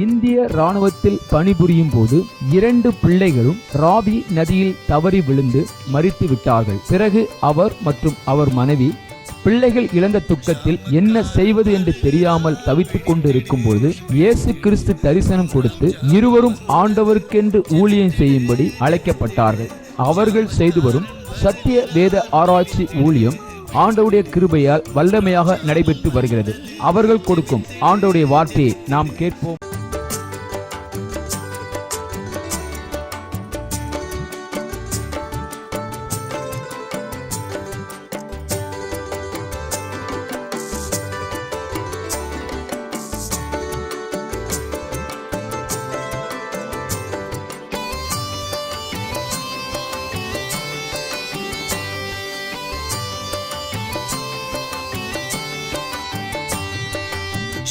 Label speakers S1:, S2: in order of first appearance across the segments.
S1: இந்திய ராணுவத்தில் பணிபுரியும் போது 2 பிள்ளைகளும் ராவி நதியில் தவறி விழுந்து மரித்து விட்டார்கள். பிறகு அவர் மற்றும் அவர் மனைவி பிள்ளைகள் இழந்த துக்கத்தில் என்ன செய்வது என்று தெரியாமல் தவித்துக் கொண்டு இருக்கும் போது இயேசு கிறிஸ்து தரிசனம் கொடுத்து இருவரும் ஆண்டவருக்கென்று ஊழியம் செய்யும்படி அழைக்கப்பட்டார்கள். அவர்கள் செய்து வரும் சத்திய வேத ஆராய்ச்சி ஊழியம் ஆண்டவருடைய கிருபையால் வல்லமையாக நடைபெற்று வருகிறது. அவர்கள் கொடுக்கும் ஆண்டவருடைய வார்த்தையை நாம் கேட்போம்.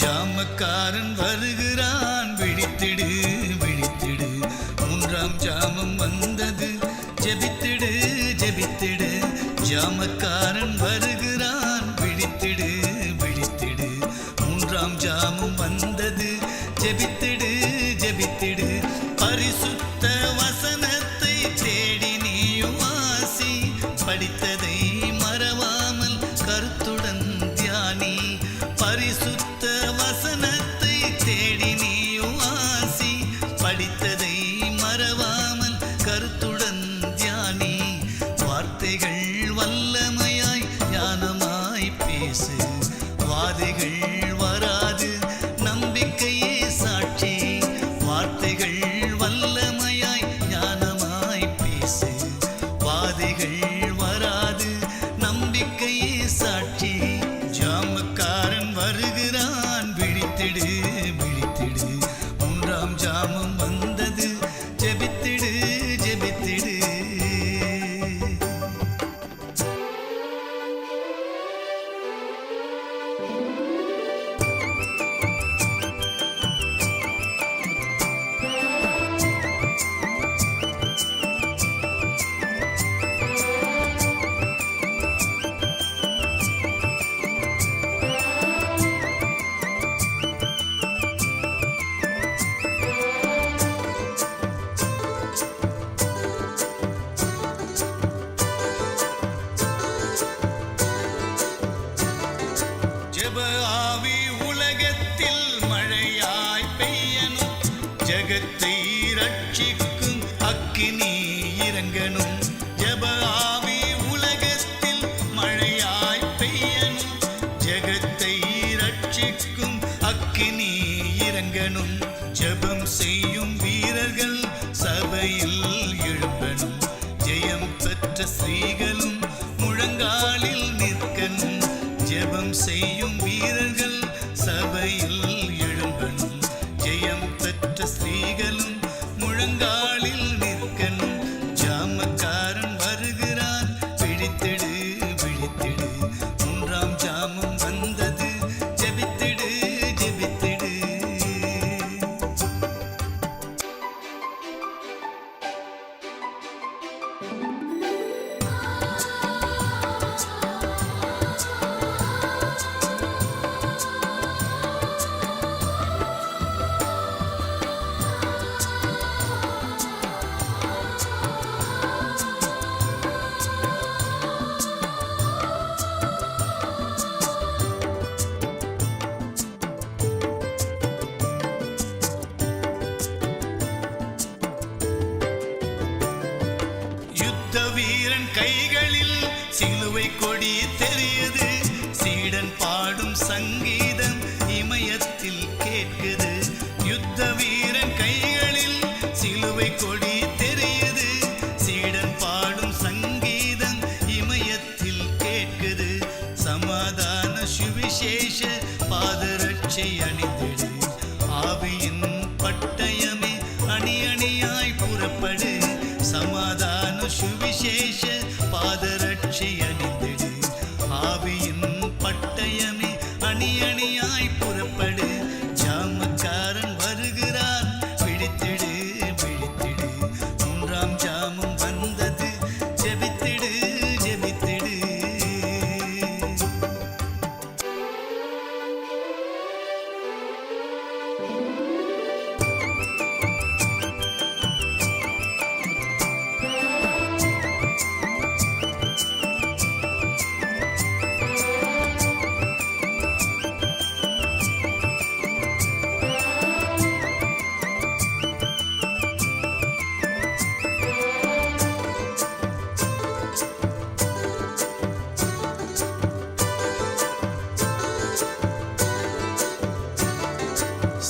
S2: ஜாமக்காரன் வருகிறான், விழித்திடு விழித்திடு, 3ஆம் ஜாமம் வந்தது, ஜெபித்திடு ஜெபித்திடு. ஜாமக்காரன் வருகிறான், விழித்திடு விழித்திடு, 3ஆம் ஜாமம் வந்தது, ஜெபித்திடு ஜெபித்திடு. பரிசுத்த வசனத்தை தேடி நீயும் வாசி, படித்ததை மறவாமல் கருத்துடன் தியானி. பரிசுத்த வசனத்தை தேடி நீயும் வாசி, படித்ததை மறவாமல் கருத்துடன் தியானி. வார்த்தைகள் வல்லமையாய் ஞானமாய் பேசு, வாதைகள் வராது நம்பிக்கையே சாட்சி. வார்த்தைகள் வல்லமையாய் ஞானமாய் பேசு, வாதைகள் வராது நம்பிக்கையே சாட்சி. ஜாமக்காரன் வருகிறான், விழித்திடு விழித்திடு, 3ஆம் ஜாமம் வந்தது, ஜெபித்திடு ஜெபித்திடு. ஜெப ஆவி உலகத்தில் மழையாய் பெய்யணும், ஜகத்தை ரட்சிக்கும் அக்கினி இறங்கணும். ஜெப ஆவி உலகத்தில் மழையாய் பெய்யணும், ஜகத்தை ரட்சிக்கும் அக்கினி இறங்கணும். ஜெபம் செய்யும் வீரர்கள் சபையில் எழும்பணும், ஜெயம் பெற்ற ஸ்திரீகளும் முழங்காலில் நிற்கணும். ஜெபம் செய்யும் வீரர்கள் சபையில் எழும்பணும், ஜெயம் பெற்ற ஸ்திரீகளும் முழங்காலில் நிற்கணும். ஜாமக்காரன் வருகிறான், விழித்திடு விழித்திடு, 3ஆம் ஜாமம் வந்தது, ஜெபித்திடு ஜெபித்திடு. யுத்த வீரன் கைகளில் சிலுவை கொடி தெரியுது, சீடன் பாடும் சங்கீதம் இமயத்தில் கேட்குது. யுத்த வீரன் கைகளில் சிலுவை கொடி தெரியுது, சீடன் பாடும் சங்கீதம் இமயத்தில் கேட்குது. சமாதான சுவிசேஷ பாதரட்சை அணிந்திடு, ஆவியின் பட்டயமே அணி அணியாய் புறப்படு. சமாதான சுவிசேஷ பாதரட்சை அணிந்திடு, ஆவியின் பட்டயமே அணி அணியாய் புறப்படு. ஜாமக்காரன் வருகிறான், விழித்திடு விழித்திடு, 3ஆம் ஜாமம் வந்தது, ஜெபித்திடு ஜெபித்திடு.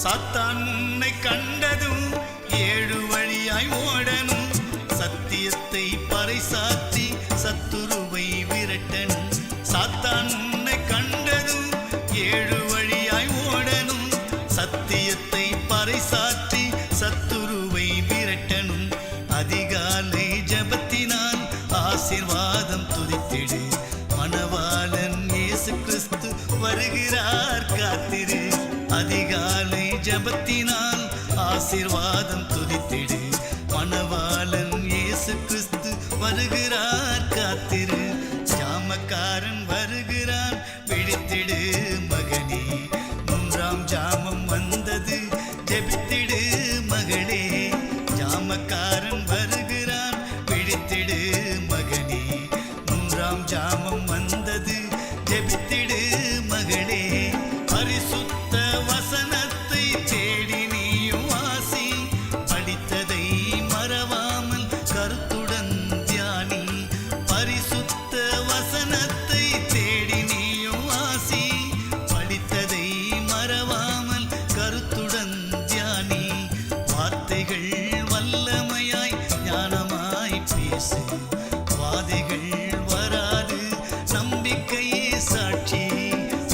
S2: சாத்தான் உன்னை கண்டதும் 7 வழியாய் ஓடணும். சத்தியத்தை பறைசாற்றி சத்துருவை விரட்டணும். சாத்தான் உன்னை கண்டதும் 7 வழியாய் ஓடணும். சத்தியத்தை பறைசாற்றி சத்துருவை விரட்டணும். அதிகாலை ஜபத்தினால் ஆசீர்வாதம் துதித்திடு. மணவாளன் இயேசு கிறிஸ்து வருகிறார், காத்திரு. அதிகாலை ஜபத்தினால் ஆசீர்வாதம் துதித்திடு. மணவாளன் இயேசு கிறிஸ்து வருகிறார், காத்திரு. ஜாமக்காரன் வருகிறான், விழித்திடு மகனே. 3ஆம் ஜாமம் வந்தது, ஜெபித்திடு மகளே. ஜாமக்காரன் வருகிறான், விழித்திடு மகனே. 3ஆம் ஜாமம் வந்தது, ஜெபித்திடு மகளே. பரிசுத்த வசனத்தை தேடி நீயும் வாசி. படித்ததை மறவாமல் கருத்துடன் தியானி. பரிசுத்த வசனத்தை தேடி நீயும் வாசி. படித்ததை மறவாமல் கருத்துடன் தியானி. வார்த்தைகள் வல்லமையாய் ஞானமாய் பேசு. வாதைகள் வராது, நம்பிக்கையே சாட்சி.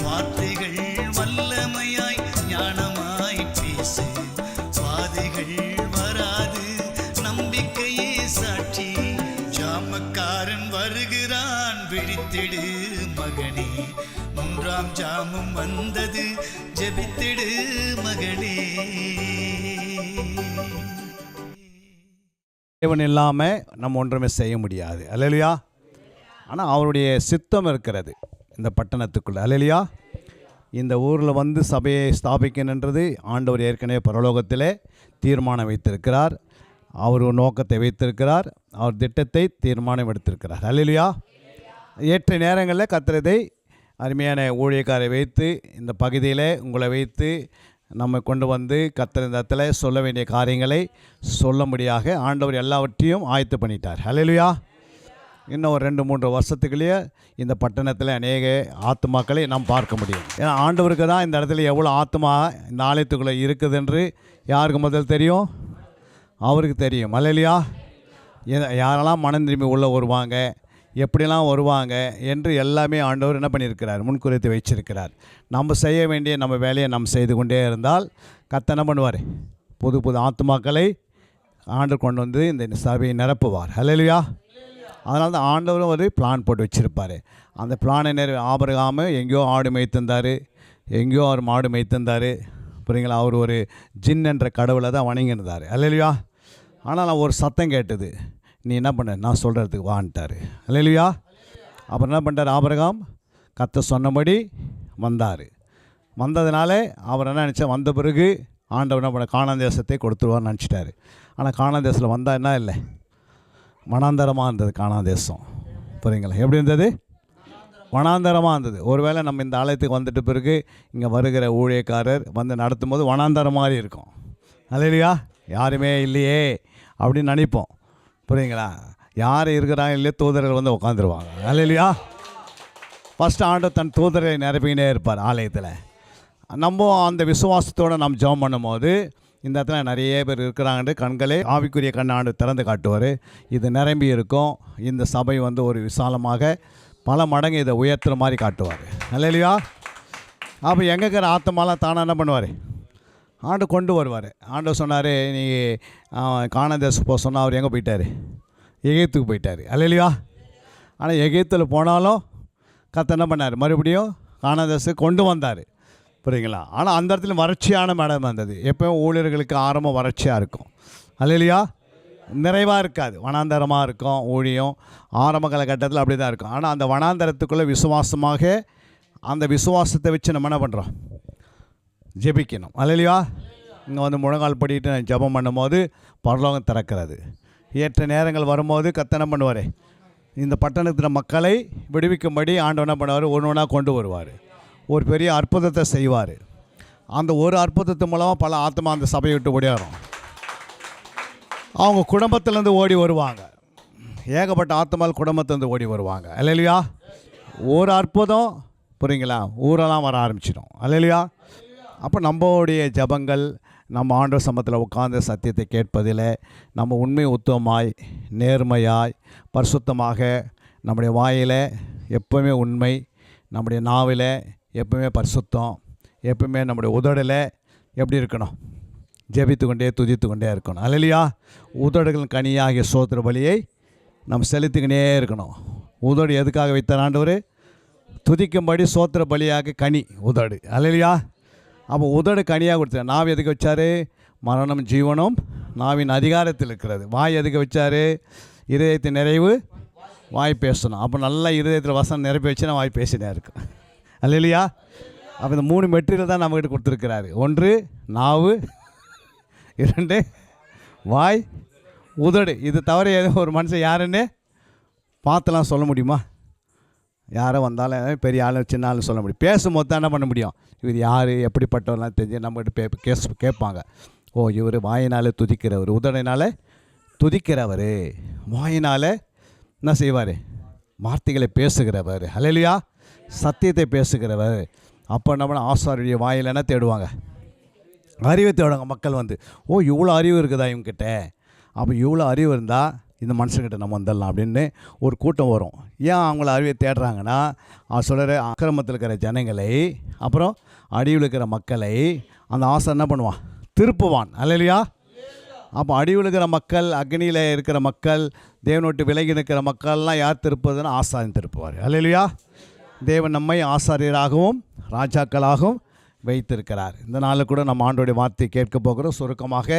S2: வார்த்தைகள் வல்லமையாய் ஞானமாய் பேசு. வாதைகள் வராது, நம்பிக்கையே சாட்சி. ஜாமக்காரன் வருகிறான், விழித்திடு மகனே. 3ஆம் ஜாமம் வந்தது, ஜெபித்திடு மகளே.
S3: தேவன் இல்லாமல் நம்ம ஒன்றுமே செய்ய முடியாது. அல்லேலூயா. ஆனால் அவருடைய சித்தம் இருக்கிறது இந்த பட்டணத்துக்குள்ளே. அல்லேலூயா. இந்த ஊரில் வந்து சபையை ஸ்தாபிக்கணுன்றது ஆண்டவர் ஏற்கனவே பரலோகத்திலே தீர்மானம் வைத்திருக்கிறார். அவர் ஒரு நோக்கத்தை வைத்திருக்கிறார். அவர் திட்டத்தை தீர்மானம் எடுத்திருக்கிறார். அல்லேலூயா. ஏற்ற நேரங்களில் கர்த்தரதை அருமையான ஊழியக்காரை வைத்து இந்த பகுதியில் உங்களை வைத்து நம்ம கொண்டு வந்து கர்த்தர் இந்த இடத்துல சொல்ல வேண்டிய காரியங்களை சொல்லும்படியாக ஆண்டவர் எல்லாவற்றையும் ஆயத்து பண்ணிட்டார். அல்லேலூயா. இன்னும் ஒரு 2-3 வருஷத்துக்குள்ளேயே இந்த பட்டணத்தில் அநேக ஆத்துமாக்களை நாம் பார்க்க முடியும். ஏன்னா ஆண்டவருக்கு தான் இந்த இடத்துல எவ்வளோ ஆத்மா இந்த ஆலயத்துக்குள்ளே இருக்குது என்று யாருக்கு முதல் தெரியும்? அவருக்கு தெரியும். அல்லேலூயா. யாரெல்லாம் மனம் திரும்பி உள்ளே வருவாங்க, எப்படிலாம் வருவாங்க என்று எல்லாமே ஆண்டவர் என்ன பண்ணியிருக்கிறார்? முன்குறித்து வச்சிருக்கிறார். நம்ம செய்ய வேண்டிய நம்ம வேலையை நம்ம செய்து கொண்டே இருந்தால் கர்த்தர் என்ன பண்ணுவார்? புது புது ஆத்துமாக்களை ஆண்டவர் கொண்டு வந்து இந்த சபையை நிரப்புவார். அல்லேலூயா. அதனால தான் ஆண்டவரும் ஒரு பிளான் போட்டு வச்சுருப்பார். அந்த பிளானை ஆபிரகாம் எங்கேயோ ஆடு மேய்த்திருந்தார், எங்கேயோ அவர் மாடு மேய்த்திருந்தார். புரியுங்களா? அவர் ஒரு ஜின் என்ற கடவுளை தான் வணங்கியிருந்தார். அல்லேலூயா. ஆனால் ஒரு சத்தம் கேட்டது, நீ என்ன பண்ண, நான் சொல்கிறதுக்கு வான்ட்டார். அல்லேலூயா. அப்புறம் என்ன பண்ணிட்டார்? ஆபிரகாம் கர்த்தர் சொன்னபடி வந்தார். வந்ததுனால அவர் என்ன நினச்சா, வந்த பிறகு ஆண்டவர் என்ன பண்ண, கானான் தேசத்தை கொடுத்துருவார்னு நினச்சிட்டாரு. ஆனால் கானான் தேசத்தில் வந்தால் என்ன இல்லை, வனாந்தரமாக இருந்தது கானான் தேசம். புரியுங்களா? எப்படி இருந்தது? வனாந்தரமாக இருந்தது. ஒருவேளை நம்ம இந்த ஆலயத்துக்கு வந்துட்டு பிறகு இங்கே வருகிற ஊழியக்காரர் வந்து நடத்தும் போது வனாந்தரம் மாதிரி இருக்கும். அல்லேலூயா. யாருமே இல்லையே அப்படின்னு நினைப்போம். புரியுங்களா? யார் இருக்கிறாங்க இல்லையோ தூதர்கள் வந்து உட்காந்துருவாங்க. அல்லேலூயா. ஃபஸ்ட்டு ஆண்டவர் தன் தூதரை நிரப்பிக்கினே இருப்பார் ஆலயத்தில். நம்ம அந்த விசுவாசத்தோடு நம்ம ஜெபம் பண்ணும்போது இந்த இடத்துல நிறைய பேர் இருக்கிறாங்கன்னு கண்களே ஆவிக்குரிய கண்ணாண்டு திறந்து காட்டுவார். இது நிரம்பி இருக்கும். இந்த சபை வந்து ஒரு விசாலமாக பல மடங்கு இதை உயர்த்துற மாதிரி காட்டுவார். அல்லேலூயா. அப்போ எங்கே இருக்கிற ஆத்மாலாம் தானாக என்ன பண்ணுவார்? ஆண்டு கொண்டு வருவார். ஆண்டவர் சொன்னார், நீ கானான் தேசத்துக்கு போக சொன்னால் அவர் எங்கே போயிட்டார்? எகிப்துக்கு போயிட்டார். அல்லேலூயா. ஆனால் எகிப்தில் போனாலும் கர்த்தர் என்ன பண்ணார்? மறுபடியும் கானான் தேசத்துக்கு கொண்டு வந்தார். புரியுங்களா? ஆனால் அந்த இடத்துல வறட்சியான இடம் வந்தது. எப்போயும் ஊழியர்களுக்கு ஆரம்பம் வறட்சியாக இருக்கும். அல்லேலூயா. நிறைவாக இருக்காது, வனாந்தரமாக இருக்கும். ஊழியம் ஆரம்ப காலகட்டத்தில் அப்படி தான் இருக்கும். ஆனால் அந்த வனாந்தரத்துக்குள்ளே விசுவாசமாக அந்த விசுவாசத்தை வச்சு நம்ம என்ன பண்ணுறோம்? ஜெபிக்கணும். அல்லேலூயா. இங்கே வந்து முழங்கால் படிட்டு ஜெபம் பண்ணும்போது பரலோகம் திறக்கிறது. ஏற்ற நேரங்கள் வரும்போது கர்த்தர் என்ன பண்ணுவார்? இந்த பட்டணத்தில் மக்களை விடுவிக்கும்படி ஆண்டவர் என்ன பண்ணுவார்? ஒன்று ஒன்றா கொண்டு வருவார். ஒரு பெரிய அற்புதத்தை செய்வார். அந்த ஒரு அற்புதத்து மூலமாக பல ஆத்மா அந்த சபையை விட்டு ஓடியாரும். அவங்க குடும்பத்திலேருந்து ஓடி வருவாங்க. ஏகப்பட்ட ஆத்மால் குடும்பத்திலேருந்து ஓடி வருவாங்க. அல்லேலூயா. ஒரு அற்புதம், புரியுங்களா, ஊரெல்லாம் வர ஆரம்பிச்சிடும். அல்லேலூயா. அப்போ நம்மளுடைய ஜபங்கள் நம்ம ஆண்டவர் சமத்தில் உட்கார்ந்த சத்தியத்தை கேட்பதில் நம்ம உண்மை உத்தமமாய் நேர்மையாய் பரிசுத்தமாக நம்முடைய வாயில் எப்பவுமே உண்மை, நம்முடைய நாவில் எப்பவுமே பரிசுத்தம், எப்பவுமே நம்முடைய உதடில் எப்படி இருக்கணும், ஜெபித்து கொண்டே துதித்து கொண்டே இருக்கணும். அல்லேலூயா. உதடுகள் கனியாகிய ஸ்தோத்திர பலியை நம்ம செலுத்திக்கினே இருக்கணும். உதடு எதுக்காக வைத்தார் ஆண்டவர்? துதிக்கும்படி ஸ்தோத்திர பலியாக கனி உதடு. அல்லேலூயா. அப்போ உதடு கனியாக கொடுத்தார். நாவு எதுக்கு வச்சார்? மரணம் ஜீவனும் நாவின் அதிகாரத்தில் இருக்கிறது. வாய் எதுக்கு வச்சார்? இருதயத்தின் நிறைவு வாய் பேசணும். அப்போ நல்லா இருதயத்தில் வசனம் நிரப்பி வச்சு நான் வாய் பேசினே இருக்கேன். அல்லேலூயா. அப்போ இந்த 3 மெட்டீரியல் தான் நம்மகிட்ட கொடுத்துருக்கிறாரு. 1 நாவு, 2 வாய், உதடு. இது தவிர ஏதோ ஒரு மனுஷன் யாருன்னு பார்த்துலாம் சொல்ல முடியுமா? யாரோ வந்தாலும் பெரிய ஆள் சின்ன ஆள் சொல்ல முடியும். பேசும்போது தான் என்ன பண்ண முடியும்? இவர் யார் எப்படிப்பட்டவரெலாம் தெரிஞ்சு நம்மகிட்ட கேட்பாங்க. ஓ, இவர் வாயினால் துதிக்கிறவர், உதடினால் துதிக்கிறவர், வாயினால் என்ன செய்வார்? வார்த்தைகளை பேசுகிறவர். அல்லேலூயா. சத்தியத்தை பேசுகிறவர். அப்போ நம்ம ஆசாரிய வாயில் என்ன தேடுவாங்க? அறிவை தேடுவாங்க மக்கள் வந்து. ஓ, இவ்வளோ அறிவு இருக்குதா இவங்ககிட்ட? அப்போ இவ்வளோ அறிவு இருந்தால் இந்த மனுஷங்கிட்ட நம்ம வந்துடலாம் அப்படின்னு ஒரு கூட்டம் வரும். ஏன் அவங்கள அறிவை தேடுறாங்கன்னா, அவர் சொல்கிற அக்கிரமத்தில் இருக்கிற ஜனங்களை, அப்புறம் அடிவில் இருக்கிற மக்களை அந்த ஆசார் என்ன பண்ணுவான்? திருப்புவான். அல்லேலூயா. அப்போ அடிவில் இருக்கிற மக்கள், அக்னியில் இருக்கிற மக்கள், தேவனோட்டு விலகி இருக்கிற மக்கள்லாம் யார் திருப்புவதுன்னா ஆசாரியன் திருப்புவார். அல்லேலூயா. தேவன் நம்மை ஆசாரியராகவும் ராஜாக்களாகவும் வைத்திருக்கிறார். இந்த நாளில் கூட நம்ம ஆண்டோடைய வார்த்தையை கேட்க போகிறோம். சுருக்கமாக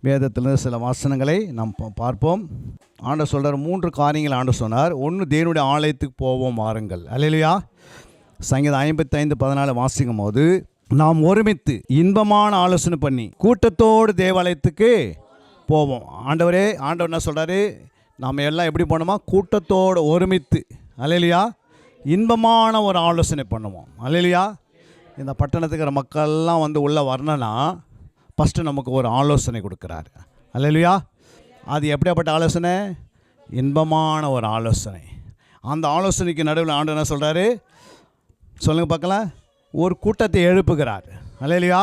S3: வேதத்திலிருந்து சில வாசனங்களை நாம் பார்ப்போம். ஆண்டவர் சொல்கிறார் 3 காரியங்கள் ஆண்டவர் சொன்னார். 1, தேவனுடைய ஆலயத்துக்கு போவோம் வாருங்கள். அல்லேலூயா. சங்கீதம் 55:14 வாசிக்கும் போது, நாம் ஒருமித்து இன்பமான ஆலோசனை பண்ணி கூட்டத்தோடு தேவாலயத்துக்கு போவோம். ஆண்டவர் என்ன சொல்கிறாரு? நாம் எல்லாம் எப்படி பண்ணுமா? கூட்டத்தோடு ஒருமித்து. அல்லேலூயா. இன்பமான ஒரு ஆலோசனை பண்ணுவோம். அல்லேலூயா. இந்த பட்டணத்துக்கு மக்கள்லாம் வந்து உள்ளே வரணுன்னா ஃபஸ்ட்டு நமக்கு ஒரு ஆலோசனை கொடுக்குறாரு. அல்லேலூயா. அது எப்படியாப்பட்ட ஆலோசனை? இன்பமான ஒரு ஆலோசனை. அந்த ஆலோசனைக்கு நடுவில் ஆண்டவர் என்ன சொல்கிறாரு? சொல்லுங்கள் பார்க்கலாம். ஒரு கூட்டத்தை எழுப்புகிறார். அல்லேலூயா.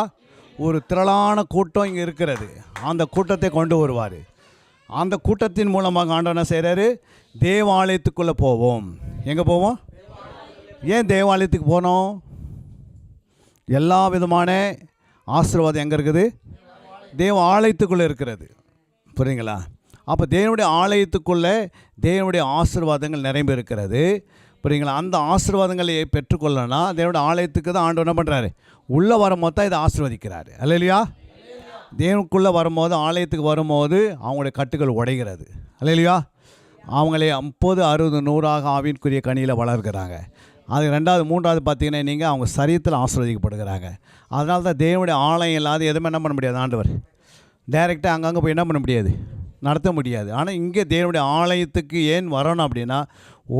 S3: ஒரு திரளான கூட்டம் இங்கே இருக்கிறது. அந்த கூட்டத்தை கொண்டு வருவார். அந்த கூட்டத்தின் மூலமாக ஆண்டவர் என்ன செய்கிறாரு? தேவாலயத்துக்குள்ளே போவோம். எங்கே போவோம்? ஏன் தேவாலயத்துக்கு போனோம்? எல்லா விதமான ஆசீர்வாதம் எங்கே இருக்குது? தேவ ஆலயத்துக்குள்ளே இருக்கிறது. புரியுங்களா? அப்போ தேவனுடைய ஆலயத்துக்குள்ளே தேவனுடைய ஆசீர்வாதங்கள் நிறைய இருக்கிறது. புரியுங்களா? அந்த ஆசீர்வாதங்களை பெற்றுக்கொள்ளனா தேவனுடைய ஆலயத்துக்கு தான் ஆண்டவர் என்ன பண்ணுறாரு? உள்ளே வரும்போது தான் இதை ஆசீர்வதிக்கிறாரு. அல்லேலூயா. தேவனுக்குள்ளே வரும்போது, ஆலயத்துக்கு வரும்போது அவங்களுடைய கட்டுகள் உடைகிறது. அல்லேலூயா. அவங்களே 50, 60, 100 ஆவிக்குரிய கனியில் வளர்கிறாங்க. அது 2வது 3வது பார்த்தீங்கன்னா நீங்கள் அவங்க சரீரத்தில் ஆசீர்வதிக்கப்படுகிறாங்க. அதனால தான் தேவனுடைய ஆலயம் இல்லாத எதுவுமே என்ன பண்ண முடியாது. ஆண்டவர் டைரெக்டாக அங்கங்கே போய் என்ன பண்ண முடியாது? நடத்த முடியாது. ஆனால் இங்கே தேவனுடைய ஆலயத்துக்கு ஏன் வரணும் அப்படின்னா,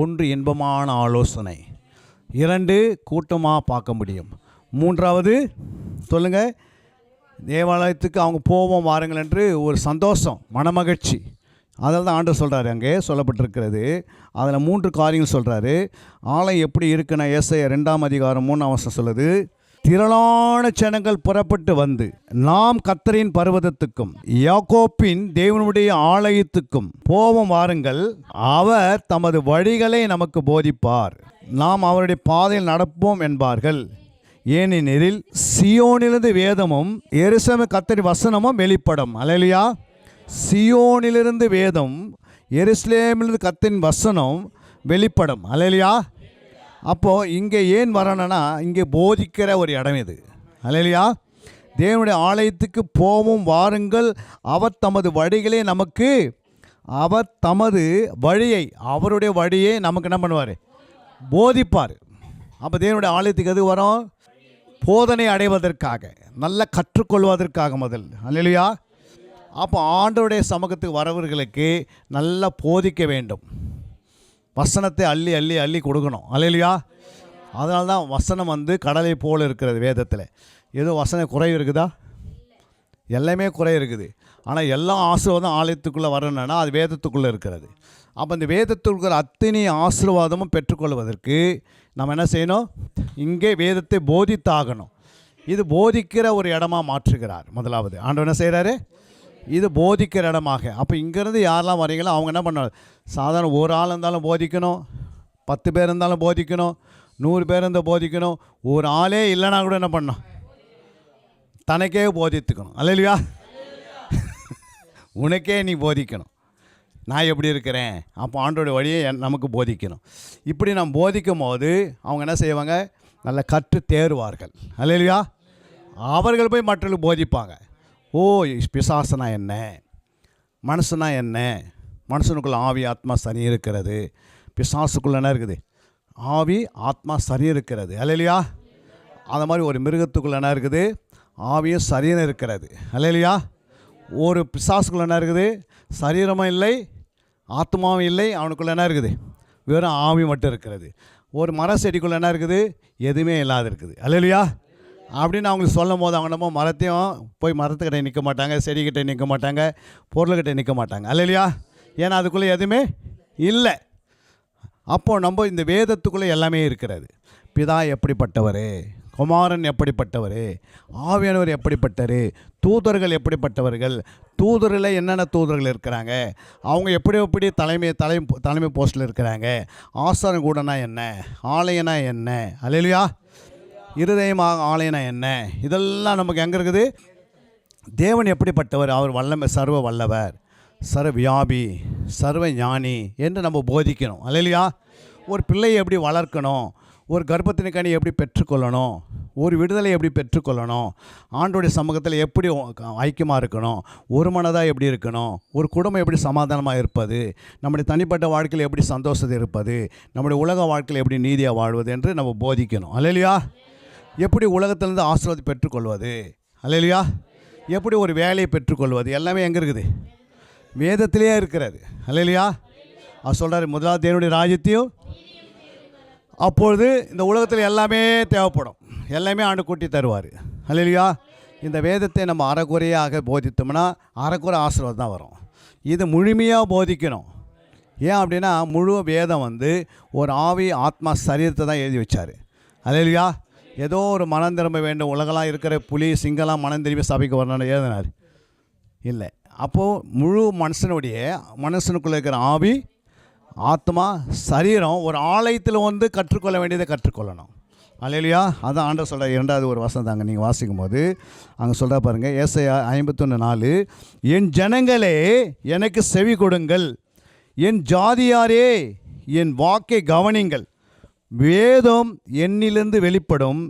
S3: 1 இன்பமான ஆலோசனை, 2 கூட்டமாக பார்க்க முடியும், 3வது சொல்லுங்கள் தேவாலயத்துக்கு அவங்க போவோம் வாருங்கள் என்று ஒரு சந்தோஷம், மனமகிழ்ச்சி. அதில் தான் ஆண்டவர் சொல்கிறாரு, அங்கே சொல்லப்பட்டிருக்கிறது. அதில் 3 காரியங்கள் சொல்கிறாரு. ஆலயம் எப்படி இருக்குன்னா, ஏசாயா 2:3 சொல்லுது, திரளான ஜனங்கள் புறப்பட்டு வந்து நாம் கர்த்தரின் பர்வதத்துக்கும் யாக்கோப்பின் தேவனுடைய ஆலயத்துக்கும் போவோம் வாருங்கள். அவர் தமது வழிகளை நமக்கு போதிப்பார், நாம் அவருடைய பாதையில் நடப்போம் என்பார்கள். ஏனெனில் சியோனிலிருந்து வேதமும் எருசலேமின் கர்த்தரின் வசனமும் வெளிப்படும். அல்லேலூயா. சியோனிலிருந்து வேதம், எருசலேமிலிருந்து கர்த்தரின் வசனம் வெளிப்படும். அல்லேலூயா. அப்போது இங்கே ஏன் வரணும்னா, இங்கே போதிக்கிற ஒரு இடம் இது. அல்லேலூயா. தேவனுடைய ஆலயத்துக்கு போவோம் வாருங்கள். அவர் தமது வழிகளை நமக்கு, அவர் தமது வழியை, அவருடைய வழியை நமக்கு என்ன பண்ணுவார்? போதிப்பார். அப்போ தேவனுடைய ஆலயத்துக்கு எது வரும்? போதனை அடைவதற்காக, நல்ல கற்றுக்கொள்வதற்காக முதல். அல்லேலூயா. அப்போ ஆண்டவருடைய சமூகத்துக்கு வரவர்களுக்கு நல்லா போதிக்க வேண்டும். வசனத்தை அள்ளி அள்ளி அள்ளி கொடுக்கணும். அல்லேலூயா. அதனால தான் வசனம் வந்து கடலை போல் இருக்கிறது வேதத்தில். ஏதோ வசன குறை இருக்குதா? எல்லாமே குறை இருக்குது. ஆனால் எல்லா ஆசீர்வாதம் ஆலயத்துக்குள்ளே வரணுன்னா அது வேதத்துக்குள்ளே இருக்கிறது. அப்போ இந்த வேதத்துக்குள்ள அத்தனை ஆசீர்வாதமும் பெற்றுக்கொள்வதற்கு நம்ம என்ன செய்யணும்? இங்கே வேதத்தை போதித்தாகணும். இது போதிக்கிற ஒரு இடமா மாற்றுகிறார். முதலாவது ஆண்டவர் என்ன செய்கிறாரு? இது போதிக்கிற இடமாக. அப்போ இங்கேருந்து யாரெல்லாம் வரீங்களோ அவங்க என்ன பண்ணாங்க? சாதாரண ஒரு ஆள் இருந்தாலும் போதிக்கணும், 10 பேர் இருந்தாலும் போதிக்கணும், 100 பேர் இருந்தால் போதிக்கணும். ஒரு ஆளே இல்லைனா கூட என்ன பண்ணணும்? தனக்கே போதித்துக்கணும். அல்லையா? உனக்கே நீ போதிக்கணும். நான் எப்படி இருக்கிறேன், அப்போ ஆண்டோட வழியை நமக்கு போதிக்கணும். இப்படி நாம் போதிக்கும் போது அவங்க என்ன செய்வாங்க? நல்லா கற்று தேறுவார்கள். அல்லையா? அவர்கள் போய் மற்றவர்களுக்கு போதிப்பாங்க. ஓ, பிசாசனா என்ன, மனுஷனா என்ன, மனுஷனுக்குள்ள ஆவி ஆத்மா சரி இருக்கிறது, பிசாசுக்குள்ள என்ன இருக்குது? ஆவி ஆத்மா சரி இருக்கிறது. அல்லையா? அந்த மாதிரி ஒரு மிருகத்துக்குள்ள என்ன இருக்குது? ஆவியும் சரீரம் இருக்கிறது. அல்லையா? ஒரு பிசாசுக்குள்ள என்ன இருக்குது? சரீரமும் இல்லை, ஆத்மாவும் இல்லை, அவனுக்குள்ள என்ன இருக்குது? வெறும் ஆவி மட்டும் இருக்கிறது. ஒரு மர செடிக்குள்ள என்ன இருக்குது? எதுவுமே இல்லாத இருக்குது. அல்லையா? அப்படின்னு அவங்களுக்கு சொல்லும் போது அவங்க நம்ம மரத்தையும் போய் மரத்துக்கிட்ட நிற்க மாட்டாங்க, செடிக்கிட்ட நிற்க மாட்டாங்க, பொருள்கிட்ட நிற்க மாட்டாங்க. அல்லையா? ஏன்னா அதுக்குள்ளே எதுவுமே இல்லை. அப்போது நம்ம இந்த வேதத்துக்குள்ளே எல்லாமே இருக்கிறது. பிதா எப்படிப்பட்டவர், குமாரன் எப்படிப்பட்டவர், ஆவியானவர் எப்படிப்பட்டவர், தூதர்கள் எப்படிப்பட்டவர்கள், தூதரில் என்னென்ன தூதர்கள் இருக்கிறாங்க, அவங்க எப்படி தலைமை போஸ்ட்டில் இருக்கிறாங்க, ஆசாரம் கூடனா என்ன, ஆலயனா என்ன, அல்லையா? இருதயமாக ஆலயனா என்ன, இதெல்லாம் நமக்கு எங்கே இருக்குது? தேவன் எப்படிப்பட்டவர், அவர் வல்லமை, சர்வ வல்லவர், சர்வ வியாபி, சர்வ ஞானி என்று நம்ம போதிக்கணும். அல்லையா? ஒரு பிள்ளையை எப்படி வளர்க்கணும், ஒரு கர்ப்பத்தின் கனி எப்படி பெற்றுக்கொள்ளணும், ஒரு விடுதலை எப்படி பெற்றுக்கொள்ளணும், ஆண்டோடைய சமூகத்தில் எப்படி ஐக்கியமாக இருக்கணும், ஒரு மனதாக எப்படி இருக்கணும், ஒரு குடும்பம் எப்படி சமாதானமாக இருப்பது, நம்முடைய தனிப்பட்ட வாழ்க்கையில் எப்படி சந்தோஷத்தை இருப்பது, நம்முடைய உலக வாழ்க்கையில் எப்படி நீதியாக வாழ்வது என்று நம்ம போதிக்கணும். அல்லையா? எப்படி உலகத்திலேருந்து ஆசீர்வாதத்தை பெற்றுக்கொள்வது, அல்லையா? எப்படி ஒரு வேலையை பெற்றுக்கொள்வது, எல்லாமே எங்கே இருக்குது? வேதத்திலே இருக்கிறது. அல்லையா? அவர் சொல்கிறார், முதலாவது தேவனுடைய ராஜ்யத்தையும், அப்பொழுது இந்த உலகத்தில் எல்லாமே தேவைப்படும், எல்லாமே ஆண்டு கூட்டி தருவார். அல்லையா? இந்த வேதத்தை நம்ம அறகுறையாக போதித்தோம்னா அறக்குறை ஆசீர்வாதம் தான் வரும். இது முழுமையாக போதிக்கணும். ஏன் அப்படின்னா முழு வேதம் ஒரு ஆவி ஆத்மா சரீரத்தை தான் எழுதி வச்சார். அல்லையா? ஏதோ ஒரு மனம் திரும்ப வேண்டும், உலகெல்லாம் இருக்கிற புலி சிங்கலாம் மனம் திரும்பி சபைக்கு வரணும்னு எழுதினார் இல்லை. அப்போது முழு மனுஷனுக்குள்ளே இருக்கிற ஆவி ஆத்மா சரீரம் ஒரு ஆலயத்தில் கற்றுக்கொள்ள வேண்டியதை கற்றுக்கொள்ளணும். அல்லையா? அதான் ஆண்டவர் சொல்கிற இரண்டாவது ஒரு வசனம் தாங்க. நீங்கள் வாசிக்கும் போது அங்கே சொல்கிற பாருங்கள், ஏசாயா 51:4, என் ஜனங்களே எனக்கு செவி கொடுங்கள், என் ஜாதியாரே என் வாக்கை கவனிங்கள், வேதம் என்னிலிருந்து வெளிப்படும்,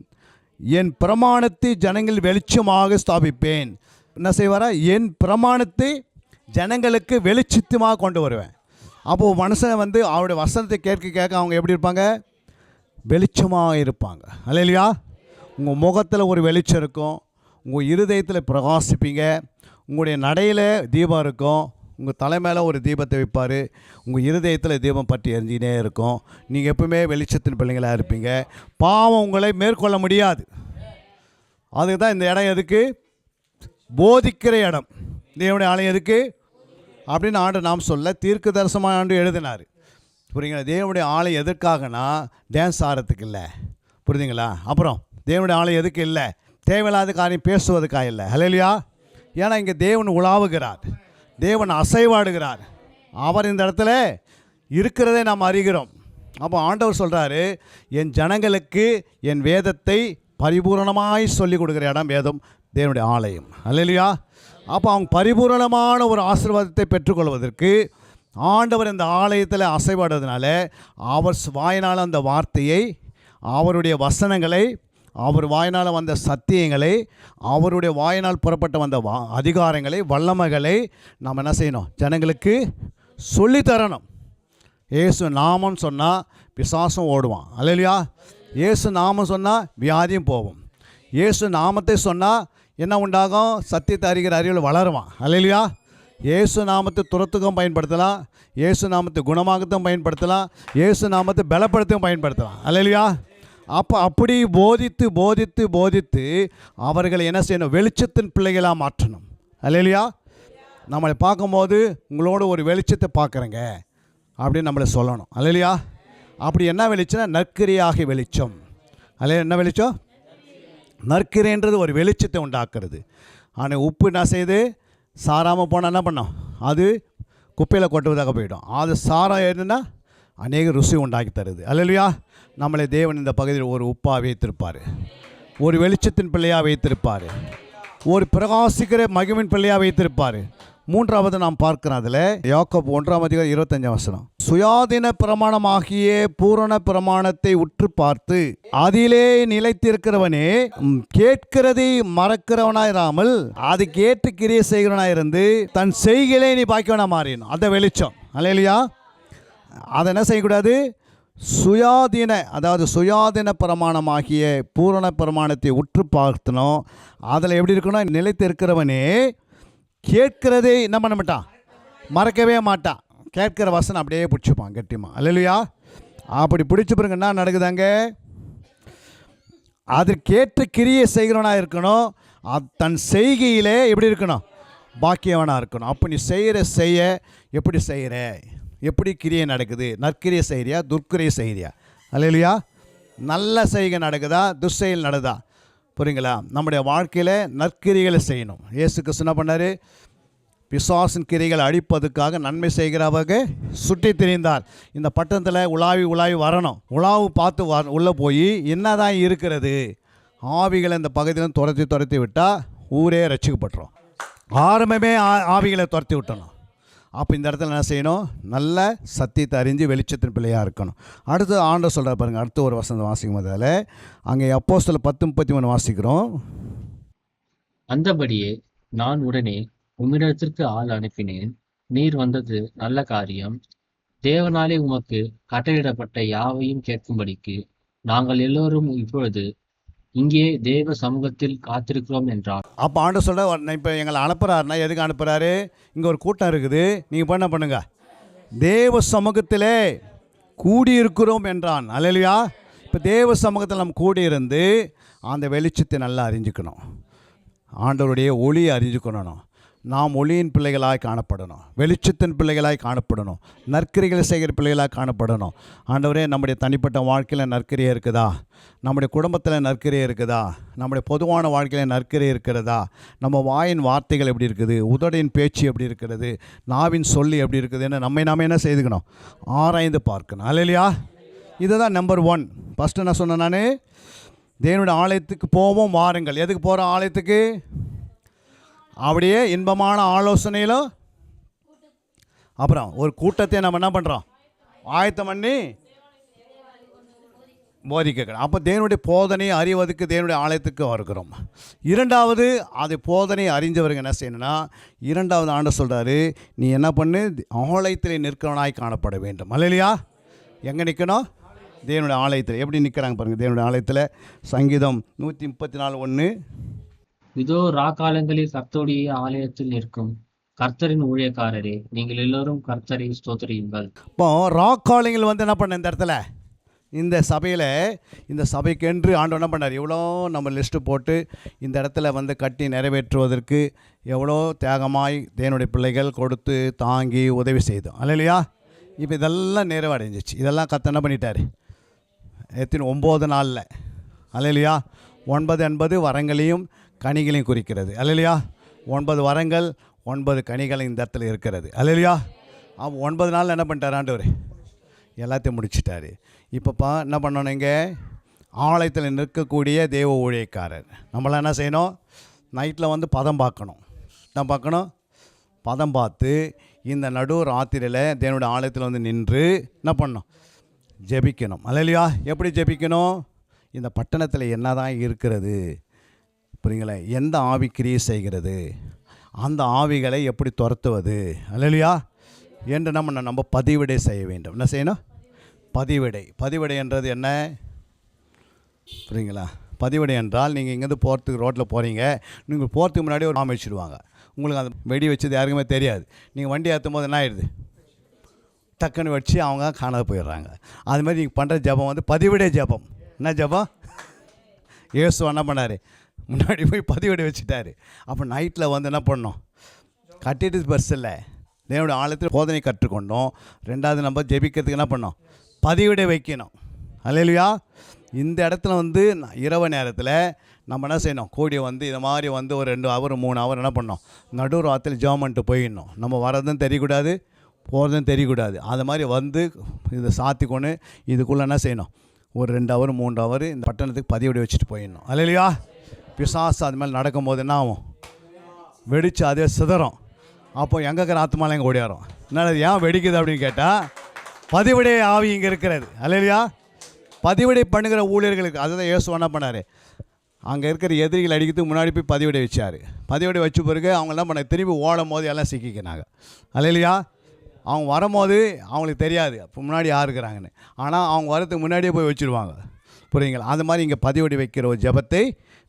S3: என் பிரமாணத்தை ஜனங்கள் வெளிச்சமாக ஸ்தாபிப்பேன். என்ன செய்வாரா? என் பிரமாணத்தை ஜனங்களுக்கு வெளிச்சமாக கொண்டு வருவேன். அப்போது மனுஷனை அவருடைய வசனத்தை கேட்க அவங்க எப்படி இருப்பாங்க? வெளிச்சமாக இருப்பாங்க. அல்லையா? உங்கள் முகத்தில் ஒரு வெளிச்சம் இருக்கும், உங்கள் இருதயத்தில் பிரகாசிப்பீங்க, உங்களுடைய நடையில் தீபம் இருக்கும், உங்கள் தலைமையில் ஒரு தீபத்தை வைப்பார், உங்கள் இருதயத்தில் தீபம் பற்றி எரிஞ்சினே இருக்கும். நீங்கள் எப்பவுமே வெளிச்சத்தின் பிள்ளைங்களாக இருப்பீங்க. பாவம் உங்களை மேற்கொள்ள முடியாது. அதுக்கு தான் இந்த இடம் எதுக்கு? போதிக்கிற இடம். தேவனுடைய ஆலயம் எதுக்கு அப்படின்னு ஆண்டு நாம் சொல்ல தீர்க்க தரிசனமாக ஆண்டு எழுதினார். புரியுங்களா? தேவனுடைய ஆலயம் எதற்காகனா டான்ஸ் ஆடுறதுக்கு இல்லை. புரியுதுங்களா? அப்புறம் தேவனுடைய ஆலயம் எதுக்கு இல்லை? தேவையில்லாத காரியம் பேசுவதுக்காக இல்லை. அல்லையா? ஏன்னா இங்கே தேவன் உலாவுகிறார், தேவன் அசைவாடுகிறார், அவர் இந்த இடத்துல இருக்கிறதே நாம் அறிகிறோம். அப்போ ஆண்டவர் சொல்கிறாரு, என் ஜனங்களுக்கு என் வேதத்தை பரிபூரணமாய் சொல்லிக் கொடுக்குற இடம் வேதம், தேவனுடைய ஆலயம். அல்லையா? அப்போ அவங்க பரிபூரணமான ஒரு ஆசீர்வாதத்தை பெற்றுக்கொள்வதற்கு ஆண்டவர் இந்த ஆலயத்தில் அசைவாடுறதுனால அவர் வாயினால் அந்த வார்த்தையை, அவருடைய வசனங்களை, அவர் வாயினால் வந்த சத்தியங்களை, அவருடைய வாயினால் புறப்பட்ட வந்த அதிகாரங்களை, வல்லமைகளை நாம் என்ன செய்யணும்? ஜனங்களுக்கு சொல்லித்தரணும். இயேசு நாமம் சொன்னால் பிசாசும் ஓடுவான். அல்லையா? இயேசு நாமம் சொன்னால் வியாதியும் போகும். இயேசு நாமத்தை சொன்னால் என்ன உண்டாகும்? சத்தியத்தை அறிகிற அறிவில் வளருவான். அல்லையா? இயேசு நாமத்தை துரத்துக்கும் பயன்படுத்தலாம், இயேசு நாமத்தை குணமாகத்தும் பயன்படுத்தலாம், இயேசு நாமத்தை பலப்படுத்தவும் பயன்படுத்தலாம். அல்லையா? அப்படி போதித்து போதித்து போதித்து அவர்களை என்ன செய்யணும்? வெளிச்சத்தின் பிள்ளைகளாக மாற்றணும். அல்லையா? நம்மளை பார்க்கும்போது உங்களோட ஒரு வெளிச்சத்தை பார்க்குறேங்க அப்படின்னு நம்மளை சொல்லணும். அல்லையா? அப்படி என்ன வெளிச்சம்னா நற்கிரியாக வெளிச்சம். அல்ல என்ன வெளிச்சம்? நற்கிரைன்றது ஒரு வெளிச்சத்தை உண்டாக்குறது. ஆனால் உப்பு என்ன செய்யுது? சாராமல் போனால் என்ன பண்ணோம்? அது குப்பையில் கொட்டுவதாக போயிடும். அது சாரம் என்னன்னா அநேக ருசி உண்டாக்கி தருது. அல்லேலூயா. நம்மளை தேவன் இந்த பகுதியில் ஒரு உப்பாக வைத்திருப்பார், ஒரு வெளிச்சத்தின் பிள்ளையாக வைத்திருப்பார், ஒரு பிரகாசிக்கிற மகிமின் பிள்ளையாக வைத்திருப்பார். மூன்றாவது நாம் பார்க்கிறோம், அதில் யாக்கோபு 1:25 சுயாதீன பிரமாணமாகிய பூரண பிரமாணத்தை உற்று பார்த்து அதிலே நிலைத்திருக்கிறவனே கேட்கிறதை மறக்கிறவனாயிராமல் அதுக்கு ஏற்று கிரியை செய்கிறவனாயிருந்து தன் செய்கையிலே நீ பாக்கியவனா மாறினோம். அதை வெளிச்சம். அல்லேலூயா. அதை என்ன செய்யக்கூடாது? சுயாதீன, அதாவது சுயாதீன பிரமாணமாகிய பூரண பிரமாணத்தை உற்று பார்த்தனோம். அதில் எப்படி இருக்கணும்? நிலைத்து இருக்கிறவனே கேட்கிறதே என்ன பண்ண மாட்டான்? மறக்கவே மாட்டான். கேட்கிற வசனம் அப்படியே பிடிச்சிப்பான் கட்டிமா. அல்லேலூயா. அப்படி பிடிச்ச பிறகு என்ன நடக்குதாங்க? அதற்கேற்ற கிரியை செய்கிறவனாக இருக்கணும். தன் செய்கையிலே எப்படி இருக்கணும்? பாக்கியவனாக இருக்கணும். அப்போ நீ செய்ய எப்படி செய்கிற? எப்படி கிரியை நடக்குது? நற்கிரியை செய்கிறியா, துர்க்கிரியை செய்கிறியா? அல்லேலூயா. நல்ல செய்கை நடக்குதா, துர்செயல் நடக்குதா? புரியுங்களா? நம்முடைய வாழ்க்கையில் நற்கிரிகளை செய்யணும். இயேசு கிறிஸ்து என்ன பண்ணார்? பிசாசின் கிரிகளை அழிப்பதுக்காக நன்மை செய்கிறவங்க சுற்றி திரிந்தார். இந்த பட்டணத்தில் உலாவி வரணும். உலாவு பார்த்து உள்ளே போய் என்ன தான் இருக்கிறது? ஆவிகளை இந்த பகுதியில் துரத்தி விட்டால் ஊரே ரட்சிக்கப்பட்டுரும். ஆரம்பமே ஆவிகளை துரத்தி விட்டணும். அப்போ இந்த இடத்துல என்ன செய்யணும்? நல்ல சத்தியத்தை அறிஞ்சு வெளிச்சத்தின் பிள்ளையாக இருக்கணும். அடுத்து ஆண்டவர் சொல்கிறார் பாருங்கள். அடுத்து ஒரு வசனம் வாசிக்கும் போதால் அங்கே அப்போஸ்தலர் 10:33 வாசிக்கிறோம்.
S4: அந்தபடியே நான் உடனே உம்மிடத்திற்கு ஆள் அனுப்பினேன். நீர் வந்தது நல்ல காரியம். தேவனாலே உமக்கு கட்டளையிடப்பட்ட யாவையும் கேட்கும்படிக்கு நாங்கள் எல்லோரும் இப்பொழுது இங்கே தேவ சமூகத்தில் காத்திருக்கிறோம் என்றார்.
S3: அப்போ ஆண்டவர் சொல்ல, இப்போ எங்களை அனுப்புகிறாருன்னா எதுக்கு அனுப்புகிறாரு? இங்கே ஒரு கூட்டம் இருக்குது, நீங்கள் என்ன பண்ணுங்க? தேவ சமூகத்திலே கூடியிருக்கிறோம் என்றான். அல்லேலூயா. இப்போ தேவ சமூகத்தில் நம்ம கூடியிருந்து அந்த வெளிச்சத்தை நல்லா அறிஞ்சிக்கணும். ஆண்டவருடைய ஒளியை அறிஞ்சிக்கணும். நாம் ஒளியின் பிள்ளைகளாய் காணப்படணும், வெளிச்சத்தின் பிள்ளைகளாய் காணப்படணும், நற்கிரிகளை செய்கிற பிள்ளைகளாக காணப்படணும். ஆண்டவரே, நம்முடைய தனிப்பட்ட வாழ்க்கையில் நற்கிரியை இருக்குதா? நம்முடைய குடும்பத்தில் நற்கிரியை இருக்குதா? நம்முடைய பொதுவான வாழ்க்கையில் நற்கிரியை இருக்கிறதா? நம்ம வாயின் வார்த்தைகள் எப்படி இருக்குது? உதடின் பேச்சு எப்படி இருக்கிறது? நாவின் சொல்லி எப்படி இருக்குதுன்னு நாம என்ன செய்துக்கணும்? ஆராய்ந்து பார்க்கணும். அல்லேலூயா. இதுதான் நம்பர் 1. ஃபஸ்ட்டு என்ன சொன்னேன் நான்? தேவனுடைய ஆலயத்துக்கு போவோம் வாருங்கள். எதுக்கு போகிறோம் ஆலயத்துக்கு? அப்படியே இன்பமான ஆலோசனையிலும் அப்புறம் ஒரு கூட்டத்தை நம்ம என்ன பண்ணுறோம்? ஆயத்தம் பண்ணி போதிக்க. அப்போ தேவனுடைய போதனை அறிவதற்கு தேவனுடைய ஆலயத்துக்கு வருகிறோம். இரண்டாவது, அது போதனை அறிஞ்சவருங்க என்ன செய்யணும்னா, இரண்டாவது ஆண்டவர் சொல்கிறாரு, நீ என்ன பண்ணு? ஆலயத்தில் நிற்கிறவனாய் காணப்பட வேண்டும். அல்லேலூயா. எங்கே நிற்கணும்? தேவனுடைய ஆலயத்தில். எப்படி நிற்கிறாங்க பாருங்கள். தேவனுடைய ஆலயத்தில் சங்கீதம் 134:1
S4: இதோ ராக்காலங்களில் கர்த்தருடைய ஆலயத்தில் நிற்கும் கர்த்தரின் ஊழியக்காரரே, நீங்கள் எல்லோரும் கர்த்தரை ஸ்தோத்திரியுங்கள்.
S3: இப்போ ராக்காலங்கள் வந்து என்ன பண்ண? இந்த இடத்துல இந்த சபையில், இந்த சபைக்கென்று ஆண்டவர் என்ன பண்ணார்? எவ்வளோ நம்ம லிஸ்ட்டு போட்டு இந்த இடத்துல வந்து கட்டி நிறைவேற்றுவதற்கு எவ்வளோ தியாகமாய் தேவனுடைய பிள்ளைகள் கொடுத்து தாங்கி உதவி செய்தோம். அல்லேலூயா. இப்போ இதெல்லாம் நிறைவடைஞ்சிச்சு. இதெல்லாம் கர்த்தர் என்ன பண்ணிட்டார்? 9 நாளில். அல்லேலூயா. 9 என்பது வரங்களையும் கனிகளையும் குறிக்கிறது. அல்லேலூயா. 9 வரங்கள் 9 கனிகள் இந்த இடத்துல இருக்கிறது. அல்லேலூயா. 9 நாளில் என்ன பண்ணிட்டார் ஆண்டவர்? எல்லாத்தையும் முடிச்சிட்டாரு. இப்போப்பா என்ன பண்ணணும்? இங்கே ஆலயத்தில் நிற்கக்கூடிய தேவ ஊழியக்காரர் நம்மளாம் என்ன செய்யணும்? நைட்டில் வந்து பதம் பார்க்கணும். என்ன பார்க்கணும்? பதம் பார்த்து இந்த நடு ராத்திரியில் தேவனுடைய ஆலயத்தில் வந்து நின்று என்ன பண்ணணும்? ஜெபிக்கணும். அல்லேலூயா. எப்படி ஜெபிக்கணும்? இந்த பட்டணத்தில் என்ன தான் இருக்கிறது? புரியுங்களே? எந்த ஆவி கிரியை செய்கிறது? அந்த ஆவிகளை எப்படி துரத்துவது? அல்லேலூயா. என்று நம்ம பதிவிடை செய்ய வேண்டும். என்ன செய்யணும்? பதிவிடை என்றது என்ன? புரியுங்களா? பதிவிடை என்றால் நீங்கள் இங்கேருந்து போகிறதுக்கு ரோட்டில் போகிறீங்க. நீங்கள் போகிறதுக்கு முன்னாடி ஒரு பாம்பு வச்சுடுவாங்க. உங்களுக்கு அந்த வெடி வச்சது யாருக்குமே தெரியாது. நீங்கள் வண்டி ஏற்றும் போது என்ன ஆயிடுது? டக்குன்னு வச்சு அவங்க காணாத போயிடுறாங்க. அதுமாதிரி நீங்கள் பண்ணுற ஜபம் வந்து பதிவிடை ஜபம். என்ன ஜபம்? இயேசு என்ன பண்ணார்? முன்னாடி போய் பதிவிடை வச்சுட்டார். அப்போ நைட்டில் வந்து என்ன பண்ணணும்? கட்டிட்டு பர்ஸ் இல்லை, தேவனுடைய ஆலயத்தில் போதனை கற்றுக்கொண்டோம். ரெண்டாவது நம்ம ஜெபிக்கிறதுக்கு என்ன பண்ணோம்? பதிவிடை வைக்கணும். அல்லேலூயா. இந்த இடத்துல வந்து இரவு நேரத்தில் நம்ம என்ன செய்யணும், கூடிய வந்து இது மாதிரி வந்து ஒரு 2 ஹவர் 3 ஹவர் என்ன பண்ணோம், நடு ராத்திரி ஜெபம் பண்ணிட்டு போயிடணும். நம்ம வரதும் தெரியக்கூடாது, போகிறதும் தெரியக்கூடாது. அது மாதிரி வந்து இதை சாத்திக்கொண்டு இதுக்குள்ளே என்ன செய்யணும், ஒரு 2 ஹவர் 3 ஹவர் இந்த பட்டணத்துக்கு பதிவடி வச்சுட்டு போயிடணும். அல்லையா? பிசாசு அது மேலே நடக்கும்போது என்ன ஆகும், வெடித்து அதே சிதறம். அப்போ எங்கே இருக்கிற ஆத்மாலாம் எங்கே ஓடியாரும். என்ன ஏன் வெடிக்குது அப்படின்னு கேட்டால், பதிவிடை ஆவி இங்கே இருக்கிறது. அல்லையா? பதிவிடை பண்ணுகிற ஊழியர்களுக்கு அதுதான் இயேசு என்ன பண்ணார், அங்கே இருக்கிற எதிரிகள் அடிக்கிறதுக்கு முன்னாடி போய் பதிவிடை வச்சார். பதிவிடை வச்ச பிறகு அவங்க என்ன பண்ண, திரும்பி ஓடும் போது எல்லாம் சிக்கிக்கினாங்க. அல்லையா? அவங்க வரும்போது அவங்களுக்கு தெரியாது இப்போ முன்னாடி யார் இருக்கிறாங்கன்னு. ஆனால் அவங்க வரதுக்கு முன்னாடியே போய் வச்சுருவாங்க. புரியுங்களா? அது மாதிரி இங்கே பதிவடி வைக்கிற ஒரு ஜெபத்தை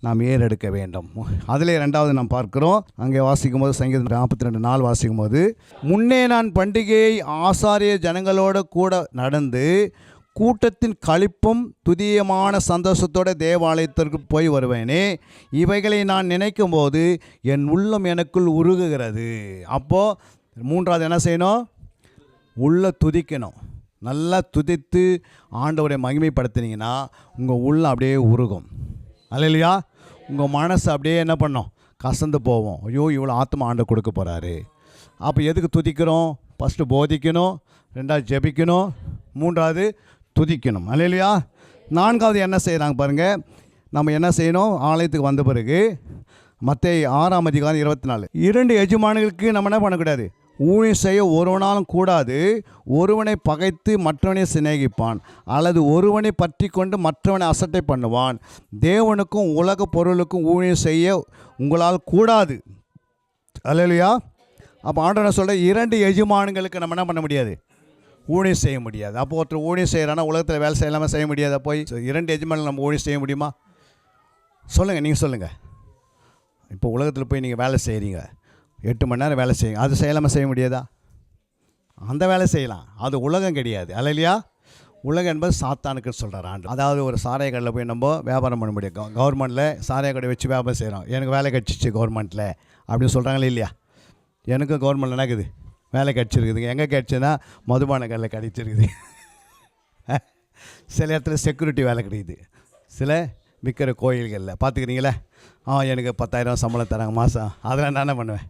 S3: நாம் ஏறெடுக்க வேண்டும். அதில் 2வது நாம் பார்க்குறோம், அங்கே வாசிக்கும் போது சங்கீதம் 42:4 வாசிக்கும் போது, முன்னே நான் பண்டிகையை ஆசாரிய ஜனங்களோடு கூட நடந்து கூட்டத்தின் களிப்பும் துதியமான சந்தோஷத்தோட தேவாலயத்திற்கு போய் வருவேனே, இவைகளை நான் நினைக்கும் போது என் உள்ளம் எனக்குள் உருகுகிறது. அப்போது 3வது என்ன செய்யணும், உள்ள துதிக்கணும். நல்லா துதித்து ஆண்டவரை மகிமைப்படுத்தினீங்கன்னா உங்கள் உள்ளம் அப்படியே உருகும். அல்லையா? உங்கள் மனசு அப்படியே என்ன பண்ணோம், கசந்து போவோம். ஐயோ இவ்வளோ ஆத்மா ஆண்டவர் கொடுக்க போகிறாரு. அப்போ எதுக்கு துதிக்கிறோம், ஃபஸ்ட்டு போதிக்கணும், 2வது ஜெபிக்கணும், 3வது துதிக்கணும். அல்லையா? 4வது என்ன செய்கிறாங்க பாருங்கள், நம்ம என்ன செய்யணும், ஆலயத்துக்கு வந்த பிறகு மத்தேயு 6:24, 2 எஜமான்களுக்கு நம்ம என்ன பண்ணக்கூடாது, ஊழியம் செய்ய ஒருவனாலும் கூடாது. ஒருவனை பகைத்து மற்றவனை சிநேகிப்பான், அல்லது ஒருவனை பற்றி கொண்டு மற்றவனை அசட்டை பண்ணுவான். தேவனுக்கும் உலக பொருளுக்கும் ஊழியம் செய்ய உங்களால் கூடாது. அல்லையா? அப்போ ஆண்டவர் சொல்கிற 2 எஜமான்களுக்கு நம்ம என்ன பண்ண முடியாது, ஊழியம் செய்ய முடியாது. அப்போ ஒருத்தர் ஊழியம் செய்கிறான்னா உலகத்தில் வேலை செய்யலாமல் செய்ய முடியாத போய் 2 எஜமான்கள் நம்ம ஊழியம் செய்ய முடியுமா? சொல்லுங்கள், நீங்கள் சொல்லுங்கள். இப்போ உலகத்தில் போய் நீங்கள் வேலை செய்கிறீங்க, 8 மணி நேரம் வேலை செய்யுங்க, அது செய்யலாமல் செய்ய முடியாதா? அந்த வேலை செய்யலாம், அது உலகம் கிடையாது. அல்லையா? உலகம் என்பது சாத்தானுக்கு சொல்கிறார் ஆண்டு. அதாவது ஒரு சாராய கடையில் போய் நம்ம வியாபாரம் பண்ண முடியும். கவர்மெண்ட்டில் சாராய கடை வச்சு வியாபாரம் செய்கிறோம், எனக்கு வேலை கிடச்சிச்சு கவர்மெண்ட்டில் அப்படின்னு சொல்கிறாங்களே இல்லையா? எனக்கும் கவர்மெண்ட்டில் நடக்குது, வேலை கிடச்சிருக்குதுங்க. எங்கே கிடச்சுன்னா மதுபான கடையில் கிடச்சிருக்குது. சில இடத்துல செக்யூரிட்டி வேலை கிடைக்குது, சில விற்கிற கோயில்களில் பார்த்துக்கிறீங்களே, எனக்கு 10,000 சம்பளம் தராங்க மாதம், அதெல்லாம் நான் என்ன பண்ணுவேன்.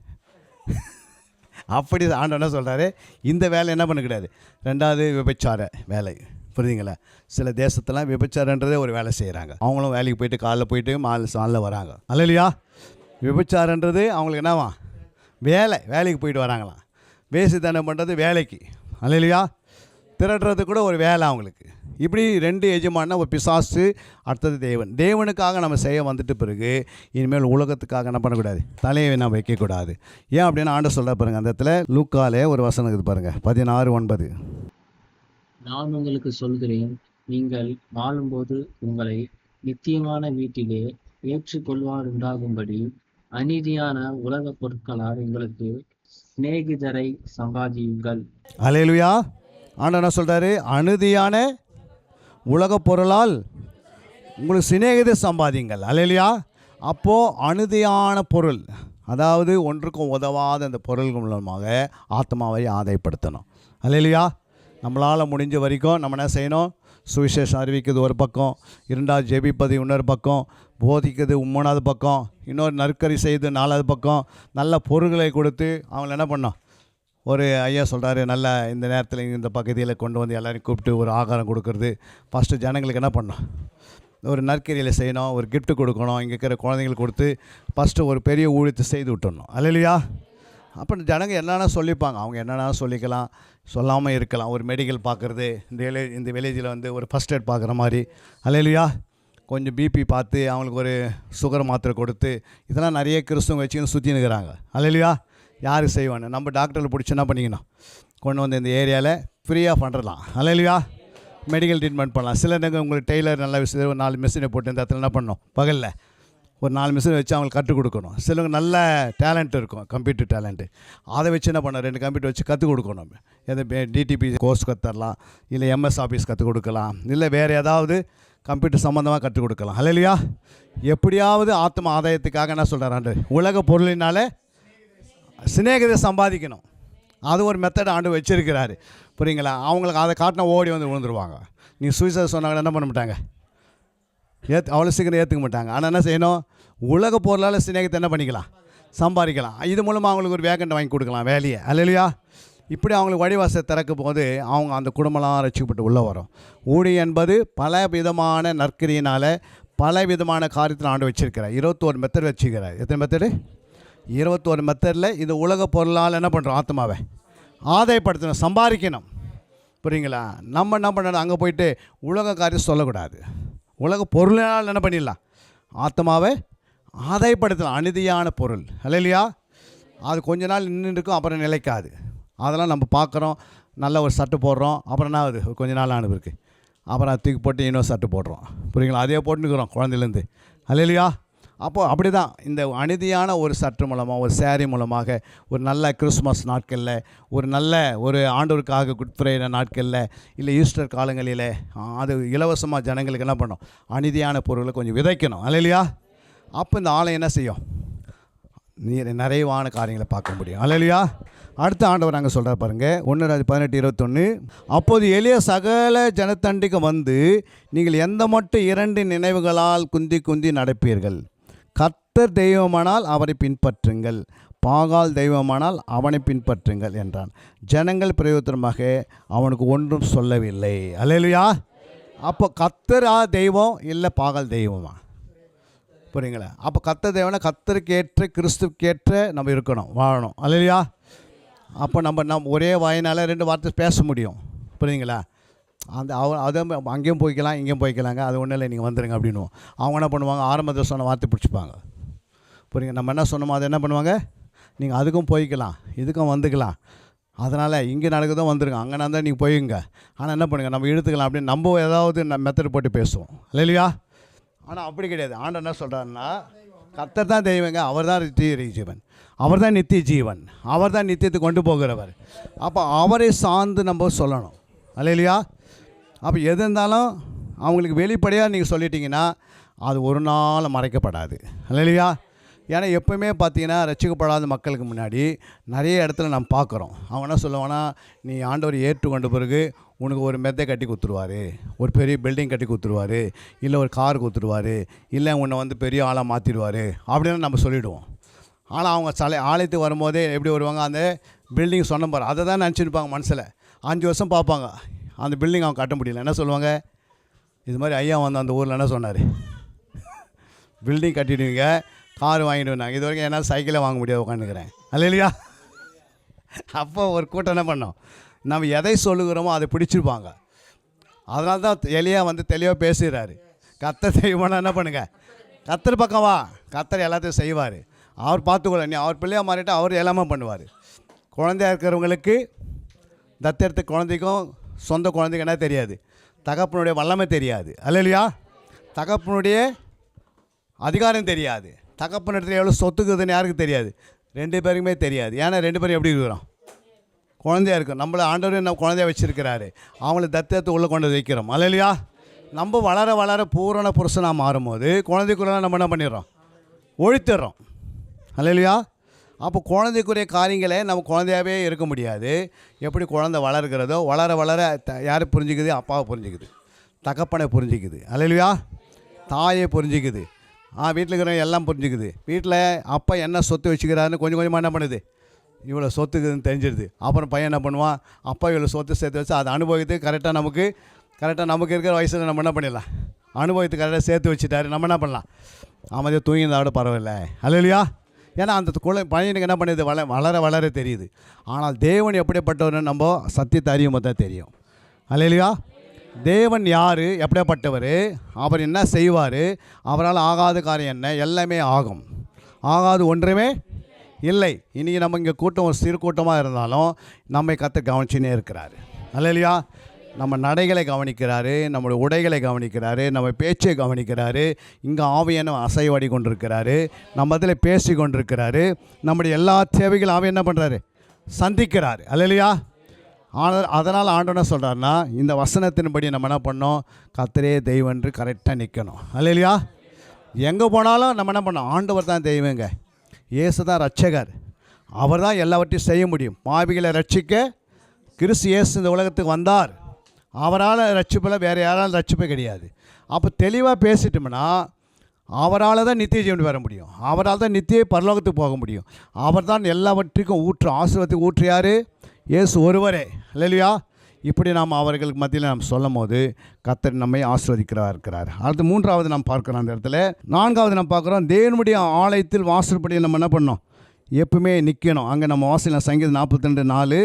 S3: அப்படி ஆண்டவர் என்ன சொல்கிறாரு, இந்த வேலை என்ன பண்ணக்கூடாது. 2வது விபச்சார வேலை. புரியுதுங்களா? சில தேசத்தெல்லாம் விபச்சாரன்றதே ஒரு வேலை செய்கிறாங்க. அவங்களும் வேலைக்கு போயிட்டு காலைல போயிட்டு மாலில் வராங்க. அல்லையா? விபச்சாரன்றது அவங்களுக்கு என்னவா, வேலைக்கு போயிட்டு வராங்களாம். வேசித்தனம் பண்ணுறது வேலைக்கு. அல்லையா? திரட்டுறது கூட ஒரு வேலை அவங்களுக்கு. இப்படி 2 எஜமானா, ஒரு பிசாசு, அடுத்தது தேவன். தேவனுக்காக நம்ம செய்ய வந்துட்டு பிறகு இனிமேல் உலகத்துக்காக என்ன பண்ணக்கூடாது, தலையை நம்ம வைக்கக்கூடாது. ஏன் அப்படின்னா ஆண்டவர் சொல்ல பாருங்கள், அந்த இடத்துல லூக்காலே ஒரு வசனம் இருக்குது பாருங்கள், 16:9.
S4: நான் உங்களுக்கு சொல்கிறேன், நீங்கள் வாழும்போது உங்களை நித்தியமான வீட்டிலே ஏற்றுக்கொள்வாருண்டாகும்படி அநீதியான உலக பொருட்களால் உங்களுக்கு சிநேகிதரை சம்பாதியுங்கள்.
S3: அல்லேலூயா. ஆண்டவர் என்ன சொல்கிறாரு, அநீதியான உலக பொருளால் உங்களுக்கு சிநேகிதை சம்பாதிங்கள். அல்லேலூயா. அப்போது அநீதியான பொருள், அதாவது ஒன்றுக்கும் உதவாத அந்த பொருள்கள் மூலமாக ஆத்மாவை ஆதாயப்படுத்தணும். அல்லேலூயா. நம்மளால் முடிஞ்ச வரைக்கும் நம்ம என்ன செய்யணும், சுவிசேஷம் அறிவிக்கிறது ஒரு பக்கம், 2வது ஜெபிப்பது இன்னொரு பக்கம், போதிக்கிறது 3வது பக்கம், இன்னொரு நற்கரி செய்து 4வது பக்கம், நல்ல பொருள்களை கொடுத்து அவங்கள என்ன பண்ணோம். ஒரு ஐயா சொல்கிறாரு, நல்ல இந்த நேரத்தில் இந்த பகுதியில் கொண்டு வந்து எல்லோரையும் கூப்பிட்டு ஒரு ஆகாரம் கொடுக்கறது. ஃபஸ்ட்டு ஜனங்களுக்கு என்ன பண்ணோம், ஒரு நற்கரியில் செய்யணும், ஒரு கிஃப்ட்டு கொடுக்கணும், இங்கே இருக்கிற குழந்தைங்களுக்கு கொடுத்து ஃபஸ்ட்டு ஒரு பெரிய ஊழியத்தை செய்து விட்டுடணும். அல்லையா? அப்போ ஜனங்க என்னென்னா சொல்லிப்பாங்க, அவங்க என்னென்னா சொல்லிக்கலாம், சொல்லாமல் இருக்கலாம். ஒரு மெடிக்கல் பார்க்குறது, இந்த வில்லேஜில் வந்து ஒரு ஃபஸ்ட் எய்ட் பார்க்குற மாதிரி. அல்லையா? கொஞ்சம் பிபி பார்த்து அவங்களுக்கு ஒரு சுகர் மாத்திரை கொடுத்து, இதெல்லாம் நிறைய கிறிஸ்தவங்க வச்சுக்கின்னு சுற்றின்னு இருக்கிறாங்க. அல்லையா? யார் செய்வானு, நம்ம டாக்டரில் பிடிச்சி என்ன பண்ணிக்கணும், கொண்டு வந்து இந்த ஏரியாவில் ஃப்ரீயாக பண்ணுறலாம். அல்லையா? மெடிக்கல் ட்ரீட்மெண்ட் பண்ணலாம். சில நேரம் உங்களுக்கு டெய்லர் நல்ல விஷயம், ஒரு 4 மிஷினை போட்டு இந்த இடத்துல என்ன பண்ணணும், பகலில் ஒரு 4 மிஷினை வச்சு அவங்களுக்கு கற்றுக் கொடுக்கணும். சிலவங்க நல்ல டேலண்ட் இருக்கும், கம்ப்யூட்டர் டேலண்ட்டு, அதை வச்சு என்ன பண்ணணும், 2 கம்ப்யூட்டர் வச்சு கற்றுக் கொடுக்கணும். எது டிடிபி கோர்ஸ் கற்றுடலாம், இல்லை எம்எஸ் ஆஃபீஸ் கற்றுக் கொடுக்கலாம், இல்லை வேறு ஏதாவது கம்ப்யூட்டர் சம்மந்தமாக கற்றுக் கொடுக்கலாம். அல்லையா? எப்படியாவது ஆத்ம ஆதாயத்துக்காக என்ன சொல்கிறாரு, உலக பொருளினாலே சிநேகிதை சம்பாதிக்கணும். அது ஒரு மெத்தட் ஆண்டு வச்சுருக்கிறாரு. புரியுங்களா? அவங்களுக்கு அதை காட்டினா ஓடி வந்து விழுந்துருவாங்க. நீ சுவிசேஷம் சொன்னாங்க என்ன பண்ண மாட்டாங்க, அவ்வளோ சீக்கிரம் ஏற்றுக்க மாட்டாங்க. ஆனால் என்ன செய்யணும், உலக பொருளால் சிநேகத்தை என்ன பண்ணிக்கலாம், சம்பாதிக்கலாம். இது மூலமாக அவங்களுக்கு ஒரு வேகண்ட் வாங்கி கொடுக்கலாம் வேலையை. அல்லையா? இப்படி அவங்களுக்கு வழிவாசை திறக்கும் போது அவங்க அந்த குடும்பம்லாம் ரசிக்கப்பட்டு உள்ளே வரும். ஊழியம் என்பது பல விதமான நற்கிரியினால் பல விதமான காரியத்தில் ஆண்டு வச்சிருக்கிறார். 21 மெத்தட் வச்சுக்கிறார். எத்தனை மெத்தடு? 21 மெத்தடில் இந்த உலக பொருளால் என்ன பண்ணுறோம், ஆத்மாவை ஆதாயப்படுத்தணும், சம்பாதிக்கணும். புரியுங்களா? நம்ம என்ன பண்ணணும், அங்கே போயிட்டு உலக காரியம் சொல்லக்கூடாது. உலக பொருளால் என்ன பண்ணிடலாம், ஆத்மாவை ஆதாயப்படுத்தலாம். அநீதியான பொருள் அல்லையா, அது கொஞ்ச நாள் நின்று இருக்கும், அப்புறம் நிலைக்காது. அதெல்லாம் நம்ம பார்க்குறோம். நல்ல ஒரு சட்டை போடுறோம், அப்புறம் என்ன ஆகுது, கொஞ்ச நாள் ஆனதுக்கு அப்புறம் அதை தூக்கி போட்டு இன்னொரு சட்டை போடுறோம். புரியுங்களா? அதே போட்டுக்கிறோம் குழந்தையிலேருந்து அல்லையா. அப்போது அப்படி தான் இந்த அநீதியான ஒரு சற்று மூலமாக, ஒரு சேரீ மூலமாக, ஒரு நல்ல கிறிஸ்மஸ் நாட்களில், ஒரு நல்ல ஒரு ஆண்டவருக்காக குட் ஃப்ரைடே நாட்களில், இல்லை ஈஸ்டர் காலங்களில் அது இலவசமாக ஜனங்களுக்கு என்ன பண்ணணும், அநீதியான பொருளை கொஞ்சம் விதைக்கணும் அல்லையா. அப்போ இந்த ஆலயம் என்ன செய்யும், நிறைவான காரியங்களை பார்க்க முடியும் அல்லையா. அடுத்த ஆண்டவர் நாங்கள் சொல்கிறார் பாருங்கள், 1:18-21. அப்போது எளிய சகல ஜனத்தண்டிக்கு வந்து நீங்கள் எந்த மட்டும் 2 நினைவுகளால் குந்தி குந்தி நடப்பீர்கள். கர்த்தர் தெய்வமானால் அவரை பின்பற்றுங்கள், பாகால் தெய்வமானால் அவனை பின்பற்றுங்கள் என்றான். ஜனங்கள் பிரயோஜனமாக அவனுக்கு ஒன்றும் சொல்லவில்லை அல்லேலூயா. அப்போ கர்த்தரா தெய்வம் இல்லை பாகால் தெய்வமா? புரியுங்களா? அப்போ கர்த்தர் தெய்வம்னா கர்த்தருக்கேற்ற கிறிஸ்துக்கேற்ற நம்ம இருக்கணும், வாழணும் அல்லேலூயா. அப்போ நம்ம ஒரே வாயினால் 2 வார்த்தை பேச முடியும். புரியுங்களா? அந்த அதை அங்கேயும் போய்க்கலாம் இங்கேயும் போய்க்கலாங்க, அது ஒன்றும் இல்லை, நீங்கள் வந்துடுங்க அப்படின்னுவோம். அவங்க என்ன பண்ணுவாங்க, ஆரம்பத்தில் சொன்ன வார்த்தை பிடிச்சிப்பாங்க. புரியுங்க? நம்ம என்ன சொன்னோமோ அதை என்ன பண்ணுவாங்க, நீங்கள் அதுக்கும் போய்க்கலாம் இதுக்கும் வந்துக்கலாம், அதனால் இங்கே நடக்குதோ வந்துருங்க, அங்கே நடந்தால் நீங்கள் போய்ங்க, ஆனால் என்ன பண்ணுங்கள் நம்ம இழுத்துக்கலாம் அப்படின்னு நம்ம ஏதாவது மெத்தட் போட்டு பேசுவோம் இல்லையா. ஆனால் அப்படி கிடையாது. ஆண்டவர் என்ன சொல்கிறாருன்னா, கர்த்தர் தான் தெய்வங்க, அவர் தான் நித்திய ஜீவன், அவர் தான் நித்திய ஜீவன், அவர் தான் நித்தியத்தை கொண்டு போகிறவர். அப்போ அவரை சார்ந்து நம்ம சொல்லணும் அல்லையா. அப்போ எது இருந்தாலும் அவங்களுக்கு வெளிப்படையாக நீங்கள் சொல்லிட்டீங்கன்னா அது ஒரு நாள் மறைக்கப்படாது அல்லையா. ஏன்னா எப்போயுமே பார்த்தீங்கன்னா ரட்சிக்கப்படாத மக்களுக்கு முன்னாடி நிறைய இடத்துல நம்ம பார்க்குறோம். அவங்க என்ன சொல்லுவாங்கன்னா, நீ ஆண்டவர் ஏற்றுக்கொண்ட பிறகு உனக்கு ஒரு மெத்தை கட்டி கொடுத்துருவார், ஒரு பெரிய பில்டிங் கட்டி கொடுத்துருவார், இல்லை ஒரு கார் கொடுத்துருவார், இல்லை உன்னை வந்து பெரிய ஆளாக மாற்றிடுவார் அப்படின்னு நம்ம சொல்லிவிடுவோம். ஆனால் அவங்க ஆலயத்துக்கு வரும்போதே எப்படி வருவாங்க, அந்த பில்டிங் சொன்ன பாரு அதை தான் நினச்சிருப்பாங்க மனசில். 5 வருஷம் பார்ப்பாங்க, அந்த பில்டிங் அவங்க கட்ட முடியல. என்ன சொல்லுவாங்க, இது மாதிரி ஐயா வந்து அந்த ஊரில் என்ன சொன்னார், பில்டிங் கட்டிடுவீங்க, கார் வாங்கிடுவேன், இது வரைக்கும் என்னால் சைக்கிளை வாங்க முடியாது உட்காந்துக்கிறேன் அல்லையா. அப்போ ஒரு கூட்டம் என்ன பண்ணோம், நம்ம எதை சொல்லுகிறோமோ அதை பிடிச்சிருப்பாங்க. அதனால தான் எலியா வந்து தெளிவாக பேசுகிறாரு, கர்த்தர் தெய்வம்னா என்ன பண்ணுங்க, கர்த்தர் பக்கம் வா, கர்த்தர் எல்லாத்தையும் செய்வார், அவர் பார்த்துக்கொள்ள, நீ அவர் பிள்ளையாக மாறிட்டு அவர் எல்லாமே பண்ணுவார். குழந்தையாக இருக்கிறவங்களுக்கு தத்தெடுத்த குழந்தைக்கும் சொந்த குழந்தைக்கு என்ன தெரியாது, தகப்பனுடைய வல்லமை தெரியாது அல்லையா, தகப்பனுடைய அதிகாரம் தெரியாது, தகப்பனிடத்தில் எவ்வளோ சொத்துக்குதுன்னு யாருக்கு தெரியாது, 2 பேருக்குமே தெரியாது. ஏன்னா 2 பேரும் எப்படி இருக்கிறோம், குழந்தையாக இருக்கும். நம்மளை ஆண்டவரே நம்ம குழந்தையாக வச்சுருக்கிறாரு, அவங்கள தத்தெடுத்து உள்ளே கொண்டு வைக்கிறோம் அல்லையா. நம்ம வளர வளர பூரண புருஷனாக மாறும்போது குழந்தைக்குள்ள நம்ம என்ன பண்ணிடுறோம், ஒழித்துடுறோம் அல்லையா. அப்போ குழந்தைக்குரிய காரியங்களே நம்ம குழந்தையாகவே இருக்க முடியாது. எப்படி குழந்தை வளர்கிறதோ வளர வளர யார் புரிஞ்சிக்குது, அப்பாவை புரிஞ்சிக்குது, தகப்பனை புரிஞ்சிக்குது அல்லையா, தாயை புரிஞ்சிக்குது, வீட்டில் இருக்கிறவங்க எல்லாம் புரிஞ்சிக்குது. வீட்டில் அப்பா என்ன சொத்து வச்சுக்கிறாருன்னு கொஞ்சம் கொஞ்சமாக என்ன பண்ணுது, இவ்வளோ சொத்துக்குதுன்னு தெரிஞ்சிடுது. அப்புறம் பையன் என்ன பண்ணுவான், அப்பா இவ்வளோ சொத்து சேர்த்து வச்சு அதை அனுபவித்து கரெக்டாக நமக்கு இருக்கிற வயசில் நம்ம என்ன பண்ணிடலாம், அனுபவித்து கரெக்டாக சேர்த்து வச்சுட்டாரு, நம்ம என்ன பண்ணலாம், அமைதியாக தூங்கியிருந்தாவோட பரவாயில்லை அல்லையா. ஏன்னா அந்த பையனுக்கு என்ன பண்ணுது, வளர வளர தெரியுது. ஆனால் தேவன் எப்படிப்பட்டவர்னு நம்ம சத்தியத்தை அறியும் போது தான் தெரியும் அல்லையா. தேவன் யார், எப்படிப்பட்டவர், அவர் என்ன செய்வார், அவரால் ஆகாத காரியம் என்ன, எல்லாமே ஆகும், ஆகாது ஒன்றுமே இல்லை. இன்றைக்கி நம்ம இங்கே கூட்டம் ஒரு சிறு கூட்டமாக இருந்தாலும் நம்மை கர்த்தர் கவனிச்சுனே இருக்கிறாரு அல்லையா. நம்ம நடைகளை கவனிக்கிறாரு, நம்முடைய உடைகளை கவனிக்கிறாரு, நம்ம பேச்சை கவனிக்கிறாரு, இங்கே ஆவியான அசைவாடி கொண்டிருக்கிறாரு, நம்ம அதில் பேசி கொண்டிருக்கிறாரு, நம்முடைய எல்லா தேவைகளும் ஆவி என்ன பண்ணுறாரு, சந்திக்கிறாரு அல்லையா. அதனால் ஆண்டவனா சொல்கிறாருன்னா, இந்த வசனத்தின்படி நம்ம என்ன பண்ணோம், கர்த்தரே தெய்வம் என்று கரெக்டாக நிற்கணும் அல்லையா. எங்கே போனாலும் நம்ம என்ன பண்ணோம், ஆண்டவர் தான் தெய்வங்க, இயேசு தான் ரட்சகர், அவர் தான் எல்லாவற்றையும் செய்ய முடியும். பாவிகளை ரட்சிக்க கிறிஸ்து இயேசு இந்த உலகத்துக்கு வந்தார், அவரால் ரட்சிப்பில் வேறு யாராலும் ரட்சிப்பே கிடையாது. அப்போ தெளிவாக பேசிட்டோம்னா அவரால் தான் நித்திய ஜீவன் வர முடியும், அவரால் தான் நித்திய பரலோகத்துக்கு போக முடியும். அவர் தான் எல்லாவற்றுக்கும் ஆசீர்வாதத்துக்கு ஊற்று யார்? இயேசு ஒருவரே. அல்லேலூயா. இப்படி நாம் அவர்களுக்கு மத்தியில் நாம் சொல்லும் போது கர்த்தர் நம்மை ஆசீர்வதிக்கிறா இருக்கிறார். அடுத்து மூன்றாவது நாம் பார்க்குறோம் அந்த இடத்துல. நான்காவது நாம் பார்க்குறோம், தேவனுடைய ஆலயத்தில் வாசல்படி நம்ம என்ன பண்ணோம்? எப்பவுமே நிற்கணும். அங்கே நம்ம வாசல் சங்கீதம் 42:4,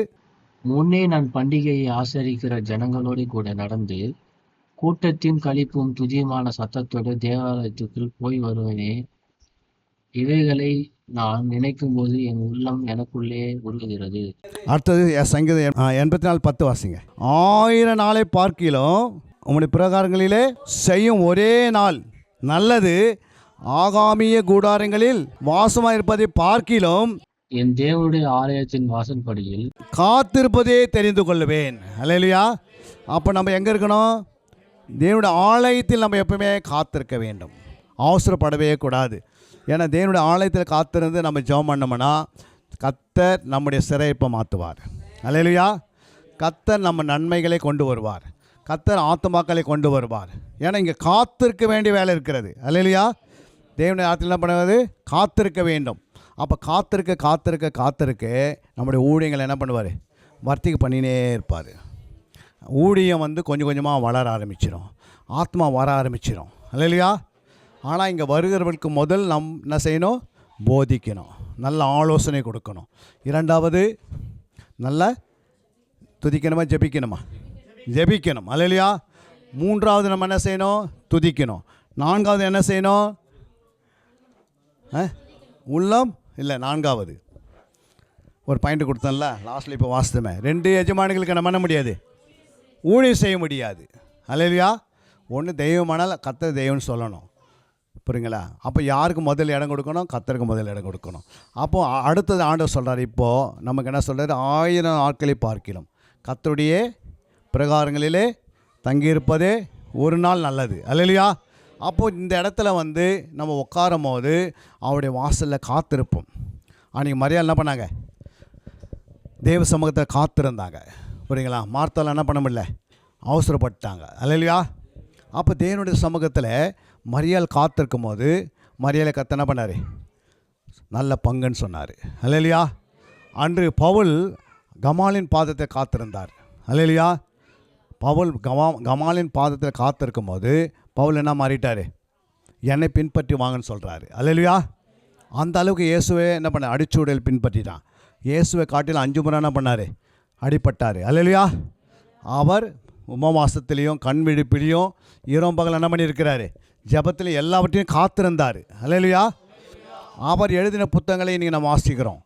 S4: முன்னே நான் பண்டிகையை ஆசரிக்கிற ஜனங்களோடு கூட நடந்து கூட்டத்தின் களிப்பும் துதியுமான சத்தத்தோடு தேவாலயத்துக்குள் போய் வருவேனே. இவைகளை நான் நினைக்கும் போது என் உள்ளம் எனக்குள்ளே உருகுகிறது.
S3: அடுத்தது சங்கீதம் 84:10 வாசிங்க. 1000 நாளை பார்க்கிலும் உம்முடைய பிரகாரங்களிலே செய்யும் ஒரே நாள் நல்லது, ஆகாமிய கூடாரங்களில் வாசமாக இருப்பதை பார்க்கிலும்
S4: என் தேவனுடைய ஆலயத்தின் வாசற்படியில்
S3: காத்திருப்பதே தெரிந்து கொள்ளுவேன். அல்லேலூயா. அப்போ நம்ம எங்கே இருக்கணும்? தேவனுடைய ஆலயத்தில் நம்ம எப்பவுமே காத்திருக்க வேண்டும், அவசரப்படவே கூடாது. ஏன்னா தேவனுடைய ஆலயத்தில் காத்திருந்து நம்ம ஜெபம் பண்ணோம்னா கர்த்தர் நம்முடைய சிறைப்பை மாற்றுவார். அல்லேலூயா. கர்த்தர் நம்ம நன்மைகளை கொண்டு வருவார், கர்த்தர் ஆத்துமாக்களை கொண்டு வருவார். ஏன்னா இங்கே காத்திருக்க வேண்டிய வேலை இருக்கிறது. அல்லேலூயா. தேவனுடைய ஆலயத்தில் என்ன பண்ணுவது? காத்திருக்க வேண்டும். அப்போ காத்திருக்க காத்திருக்க காத்திருக்க நம்முடைய ஊழியங்களை என்ன பண்ணுவார்? வர்த்திக்கு பண்ணினே இருப்பார். ஊழியம் கொஞ்சம் கொஞ்சமாக வளர ஆரம்பிச்சிடும், ஆத்மா வர ஆரம்பிச்சிடும். அல்லேலூயா. ஆனால் இங்கே வருகிறவர்களுக்கு முதல் என்ன செய்யணும்? போதிக்கணும், நல்ல ஆலோசனை கொடுக்கணும். இரண்டாவது நல்ல துதிக்கணுமா ஜெபிக்கணுமா? ஜெபிக்கணும். அல்லேலூயா. மூன்றாவது நம்ம என்ன செய்யணும்? துதிக்கணும். நான்காவது என்ன செய்யணும்? உள்ளம் இல்லை, நான்காவது ஒரு பாயிண்ட் கொடுத்தோம்ல லாஸ்ட்டில், இப்போ வாஸ்தமே 2 எஜமானிகளுக்கு என்ன பண்ண முடியாது? ஊழியம் செய்ய முடியாது. அல்லேலூயா. ஒன்று தெய்வமானால் கர்த்தர் தெய்வம்னு சொல்லணும், புரியுங்களா? அப்போ யாருக்கு முதல் இடம் கொடுக்கணும்? கர்த்தருக்கு முதல் இடம் கொடுக்கணும். அப்போது அடுத்தது ஆண்டவர் சொல்கிறார், இப்போது நமக்கு என்ன சொல்கிறார்? 1000 நாட்களை பார்க்கிலும் கர்த்தருடைய பிரகாரங்களிலே தங்கியிருப்பதே ஒரு நாள் நல்லது. அல்லேலூயா. அப்போது இந்த இடத்துல நம்ம உட்காரும் போது அவருடைய வாசலில் காத்திருப்போம். அன்றைக்கி மரியாதை என்ன பண்ணாங்க? தேவ சமூகத்தை காத்திருந்தாங்க, புரியுங்களா? மார்த்தால் என்ன பண்ண முடியல? அவசரப்பட்டாங்க. அல்லேலூயா. அப்போ தேவனுடைய சமூகத்தில் மரியாதை காத்திருக்கும் போது மரியாதை கர்த்தர் என்ன பண்ணார்? நல்ல பங்குன்னு சொன்னார். அல்லேலூயா. அன்று பவுல் கமாலின் பாதத்தை காத்திருந்தார். அல்லேலூயா. பவுல் கமாலின் பாதத்தில் காத்திருக்கும் போது பவுல் என்ன மாறிட்டார்? என்னை பின்பற்றி வாங்கன்னு சொல்கிறாரு. அல்லேலூயா. அந்த அளவுக்கு இயேசுவை என்ன பண்ண அடிச்சூடல் பின்பற்றிட்டான். இயேசுவை காட்டில் 5 முறை என்ன பண்ணார்? அடிப்பட்டார். அல்லேலூயா. அவர் உபவாசத்திலையும் கண் விழிப்பிலையும் இரவு பகல் என்ன பண்ணியிருக்கிறாரு? ஜெபத்தில் எல்லாவற்றையும் காத்திருந்தார். அல்லேலூயா. அவர் எழுதின புத்தகங்களை இன்றைக்கி நம்ம வாசிக்கிறோம்.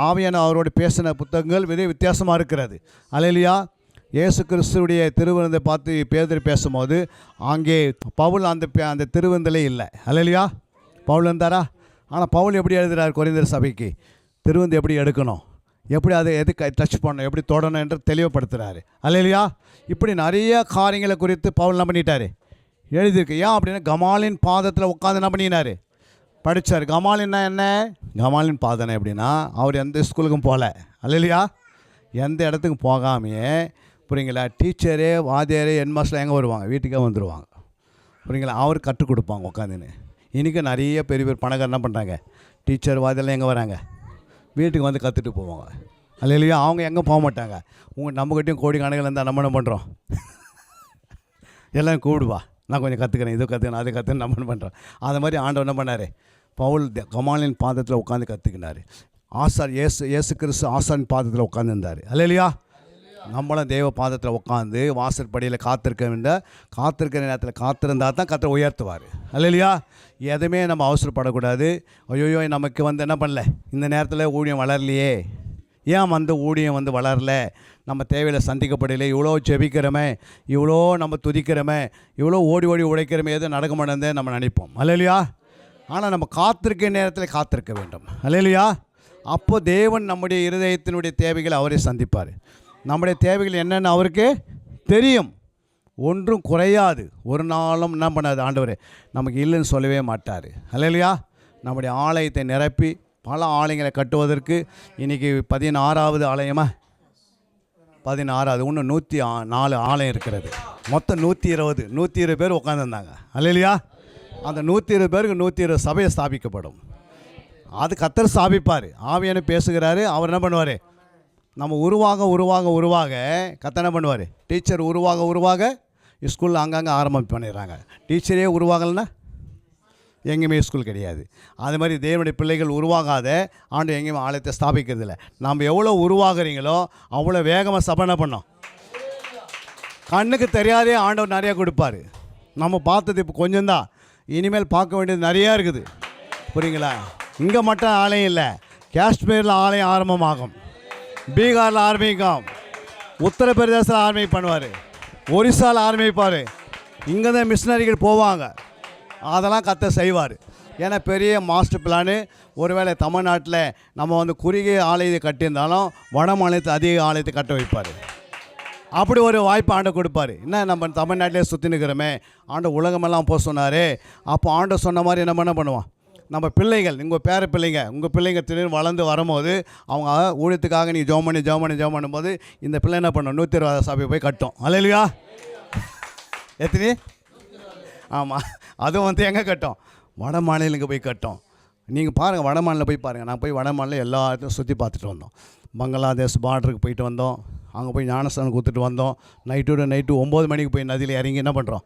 S3: ஆவியான அவரோடு பேசின புத்தகங்கள் வித்தியாசமாக இருக்கிறது. அல்லேலூயா. இயேசு கிறிஸ்துடைய திருவிருந்தை பார்த்து பேதுரு பேசும்போது அங்கே பவுல் அந்த திருவிருந்திலே இல்லை. அல்லேலூயா. பவுல் இருந்தாரா? ஆனால் பவுல் எப்படி எழுதுகிறார் கொரிந்தியர் சபைக்கு? திருவிருந்து எப்படி எடுக்கணும், எப்படி அதை எதுக்கு டச் பண்ணணும், எப்படி தொடணும் என்று தெளிவுபடுத்துகிறாரு. அல்லேலூயா. இப்படி நிறைய காரியங்களை குறித்து பவுல் என்ன பண்ணிட்டார்? எழுதியிருக்கு. ஏன் அப்படின்னா கமாலின் பாதத்தில் உட்காந்து என்ன பண்ணினார்? படித்தார். கமாலின்னா என்ன? கமாலின் பாதனை எப்படின்னா அவர் எந்த ஸ்கூலுக்கும் போகல. அல்லேலூயா. எந்த இடத்துக்கும் போகாமையே, புரியுங்களா? டீச்சரே வாத்தியாரே ஹெட்மாஸ்டர் எங்கே வருவாங்க? வீட்டுக்கே வந்துடுவாங்க, புரியுங்களா? அவர் கற்றுக் கொடுப்பாங்க உட்காந்துன்னு. இன்றைக்கி நிறைய பெரிய பெரிய பணக்காரர் என்ன பண்ணுறாங்க? டீச்சர் வாத்தியாரெலாம் எங்கே வராங்க? வீட்டுக்கு வந்து கற்றுட்டு போவாங்க. அல்லேலூயா. அவங்க எங்கே போக மாட்டாங்க. நம்மக்கிட்டையும் கோடி கணக்கில் இருந்தால் நம்ம என்ன பண்ணுறோம்? எல்லாம் கூப்பிடுவா, நான் கொஞ்சம் கற்றுக்கிறேன், இது கற்றுக்கிறேன், அது கற்றுன்னு நம்ம என்ன பண்ணுறோம்? அது மாதிரி ஆண்டவர் என்ன பண்ணார்? பவுல் கமாலின் பாதத்தில் உட்காந்து கற்றுக்கினார். இயேசு கிறிஸ்து ஆசாரின் பாதத்தில் உட்காந்துருந்தார். அல்லேலூயா. நம்மளும் தேவ பாதத்தில் உட்காந்து வாசற்படியில் காத்திருக்கிற நேரத்தில் காத்திருந்தால் தான் கர்த்தர் உயர்த்துவார். அல்லேலூயா. எதுவுமே நம்ம அவசரப்படக்கூடாது. ஐயோ நமக்கு என்ன பண்ணல, இந்த நேரத்தில் ஊழியம் வளரலையே, ஏன் ஊழியம் வளரல, நம்ம தேவையில் சந்திக்கப்படலை, இவ்வளோ ஜெபிக்கிறோமே, இவ்வளோ நம்ம துதிக்கிறோமே, இவ்வளோ ஓடி ஓடி உழைக்கிறோமே, எதுவும் நடக்க மாட்டேன் நம்ம நினைப்போம். அல்லேலூயா. ஆனால் நம்ம காத்திருக்க நேரத்தில் காத்திருக்க வேண்டும். அல்லேலூயா. அப்போது தேவன் நம்முடைய இருதயத்தினுடைய தேவைகளை அவரே சந்திப்பார். நம்முடைய தேவைகள் என்னென்னு அவருக்கு தெரியும். ஒன்றும் குறையாது. ஒரு நாளும் என்ன பண்ணாது ஆண்டவர் நமக்கு இல்லைன்னு சொல்லவே மாட்டார். அல்லேலூயா. நம்முடைய ஆலயத்தை நிரப்பி பல ஆலயங்களை கட்டுவதற்கு இன்றைக்கி 16வது ஆலயமாக 16 அது இன்னும் 104 ஆலயம் இருக்கிறது. மொத்தம் 120 பேர் உட்காந்துருந்தாங்க. அல்லையா? அந்த 120 பேருக்கு 120 சபையை ஸ்தாபிக்கப்படும். அது கர்த்தர் ஸ்தாபிப்பார். ஆவியான பேசுகிறாரு. அவர் என்ன பண்ணுவார்? நம்ம உருவாக கர்த்தர் என்ன பண்ணுவார்? டீச்சர் உருவாக ஸ்கூலில் அங்கங்கே ஆரம்பம் பண்ணிடுறாங்க. டீச்சரே உருவாகலைன்னா எங்கேயுமே ஸ்கூல் கிடையாது. அது மாதிரி தேவனுடைய பிள்ளைகள் உருவாகாத ஆண்டு எங்கேயுமே ஆலயத்தை ஸ்தாபிக்கிறது இல்லை. நம்ம எவ்வளோ உருவாகிறீங்களோ அவ்வளோ வேகமாக சபை என்ன பண்ணோம்? கண்ணுக்கு தெரியாதே ஆண்டவர் நிறையா கொடுப்பார். நம்ம பார்த்தது இப்போ கொஞ்சம்தான், இனிமேல் பார்க்க வேண்டியது நிறையா இருக்குது. புரியுங்களா? இங்கே மட்டும் ஆலயம் இல்லை, காஷ்மீரில் ஆலயம் ஆரம்பமாகும், பீகாரில் ஆரம்பிக்கும், உத்தரப்பிரதேசத்தில் ஆரம்பிப்பார், ஒரிசாவில் ஆரம்பிப்பார். இங்கே தான் மிஷினரிகள் போவாங்க. அதெல்லாம் கர்த்தர் செய்வார். ஏன்னா பெரிய மாஸ்டர் பிளானு. ஒருவேளை தமிழ்நாட்டில் நம்ம வந்து குறுகிய ஆலயத்தை கட்டியிருந்தாலும் வட மாநிலத்தை அதிக ஆலயத்தை கட்ட வைப்பார். அப்படி ஒரு வாய்ப்பு ஆண்டை கொடுப்பார். என்ன நம்ம தமிழ்நாட்டிலே சுற்றி நிற்கிறோமே, ஆண்டு உலகமெல்லாம் போக சொன்னார். அப்போ ஆண்டு சொன்ன மாதிரி என்ன பண்ணுவோம்? நம்ம பிள்ளைகள், உங்கள் உங்கள் பிள்ளைங்க திடீர்னு வளர்ந்து வரும்போது அவங்க ஊழியத்துக்காக நீ ஜெபம் பண்ணும்போது இந்த பிள்ளை என்ன பண்ணோம்? 120 சபையை போய் கட்டும். அல்லையா? எத்தனை? ஆமாம், அதுவும் வந்து எங்கே கட்டும்? வட மாநிலங்களுக்கு போய் கட்டும். நீங்கள் பாருங்கள், வட மாநிலம் போய் பாருங்கள். நான் போய் வட மாநிலம் எல்லா இடத்தையும் சுற்றி பார்த்துட்டு வந்தோம். பங்களாதேஷ் பார்டருக்கு போயிட்டு வந்தோம். அங்கே போய் ஞானஸ்தானம் கொடுத்துட்டு வந்தோம். நைட்டு 9 மணிக்கு போய் நதியில் இறங்கி என்ன பண்ணுறோம்?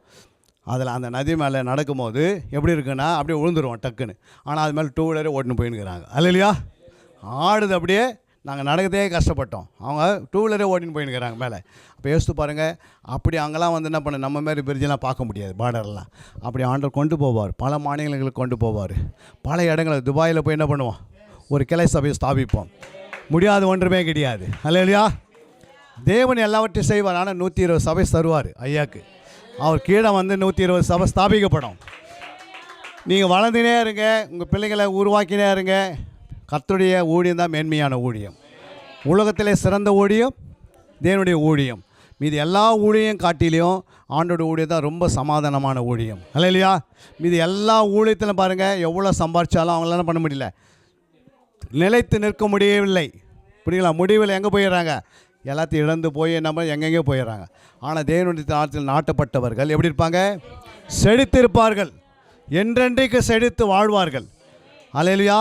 S3: அதில் அந்த நதி மேலே நடக்கும்போது எப்படி இருக்குன்னா அப்படியே விழுந்துருவோம் டக்குன்னு. ஆனால் அது மேலே 2 வீலரே ஓட்டுன்னு போயின்னுக்கிறாங்க. அல்லையா? ஆடுது அப்படியே. நாங்கள் நடக்கதே கஷ்டப்பட்டோம், அவங்க 2 வீலரே ஓட்டின்னு போயின்னுக்கிறாங்க மேலே. அப்போ யோசித்து பாருங்கள். அப்படி அங்கெல்லாம் வந்து என்ன பண்ண, நம்ம மாரி பிரிட்ஜெலாம் பார்க்க முடியாது, பார்டர்லாம். அப்படி ஆண்டவர் கொண்டு போவார், பல மாநிலங்களுக்கு கொண்டு போவார். பல இடங்களில் துபாயில் போய் என்ன பண்ணுவோம்? ஒரு கிளை சபையை ஸ்தாபிப்போம். முடியாது ஒன்றுமே கிடையாது. அல்லையா? தேவன் எல்லாவற்றையும் செய்வார். ஆனால் 120 சபை தருவார் ஐயாக்கு. அவர் கீழே வந்து 120 சபை ஸ்தாபிக்கப்படும். நீங்கள் வளர்ந்துனே இருங்க, உங்கள் பிள்ளைங்களை உருவாக்கினே இருங்க. கர்த்தருடைய ஊழியம் தான் மேன்மையான ஊழியம். உலகத்திலே சிறந்த ஊழியம் தேவனுடைய ஊழியம். மீது எல்லா ஊழியம் காட்டிலையும் ஆண்டோட ஊழியம் தான் ரொம்ப சமாதானமான ஊழியம். அல்லையா? மீது எல்லா ஊழியத்திலும் பாருங்கள், எவ்வளோ சம்பாரிச்சாலும் அவங்களால என்ன பண்ண முடியல, நிலைத்து நிற்க முடியவில்லை. புரியுங்களா? முடிவில் எங்கே போயிடுறாங்க? எல்லாத்தையும் இழந்து போய் நம்ம எங்கெங்கே போயிடுறாங்க. ஆனால் தேவனுடைய நாட்டில் நாட்டப்பட்டவர்கள் எப்படி இருப்பாங்க? செழித்து இருப்பார்கள், என்றென்றைக்கு செழித்து வாழ்வார்கள். அல்லேலூயா.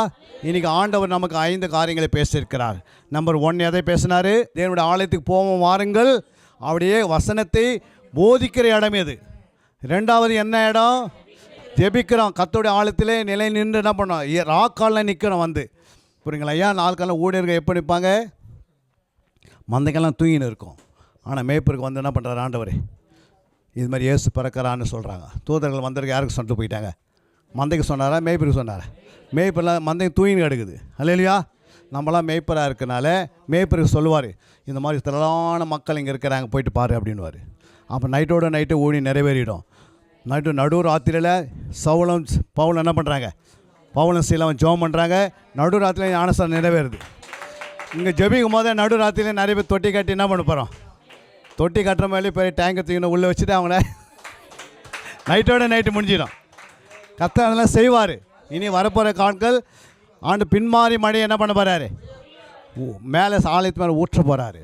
S3: இன்றைக்கி ஆண்டவர் நமக்கு 5 காரியங்களை பேசியிருக்கிறார். நம்பர் 1 எதை பேசினார்? தேவனுடைய ஆலயத்துக்கு போவோம் வாருங்கள், அவருடைய வசனத்தை போதிக்கிற இடம் எது. 2வது என்ன இடம்? ஜெபிக்கிறோம், கர்த்தருடைய ஆலயத்திலே நிலை நின்று என்ன பண்ணோம்? ராக்காலில் நிற்கிறோம் வந்து. புரியுங்களா? ஐயா 4 காலில் ஊழியர்கள் எப்போ நிற்பாங்க? மந்தைக்கெல்லாம் தூங்கின்னு இருக்கும். ஆனால் மேய்ப்பருக்கு வந்து என்ன பண்ணுறாரு ஆண்டவர்? இது மாதிரி இயேசு பிறக்கிறான்னு சொல்கிறாங்க. தூதர்கள் வந்திருக்கு, யாருக்கு சொல்லிட்டு போயிட்டாங்க? மந்தைக்கு சொன்னாரா மேய்ப்பருக்கு சொன்னாரா? மேய்ப்பெல்லாம் மந்தைக்கு தூங்கின்னு கிடக்குது. அல்லையா? நம்மளாம் மேய்ப்பராக இருக்கனால மேய்ப்பருக்கு சொல்லுவார், இந்த மாதிரி திரளான மக்கள் இங்கே இருக்கிறாங்க, போயிட்டு பாரு அப்படின்வார். அப்போ நைட்டு ஊழி நிறைவேறிடும். நடு ராத்திரியில் சவுலம் பவுல் என்ன பண்ணுறாங்க? பவுலும் சீலம் ஜெபம் பண்ணுறாங்க. நடு ராத்திரியில் ஞானஸ்தானம் நிறைவேறுது. இங்கே ஜெபிக்கும் போதே நடு ராத்திரியில் நிறைய பேர் தொட்டி கட்டி என்ன பண்ண போகிறோம்? தொட்டி கட்டுற மாதிரி பெரிய டேங்கை தூக்கின்னு உள்ளே வச்சுட்டு அவங்கள நைட்டு முடிஞ்சிடும். கர்த்தர் அதெல்லாம் செய்வார். இனி வரப்போகிற காட்கள் ஆண்டு பின்மாறி மழை என்ன பண்ண போகிறாரு? மேலே ஆலயத்து மேலே ஊற்ற போகிறாரு.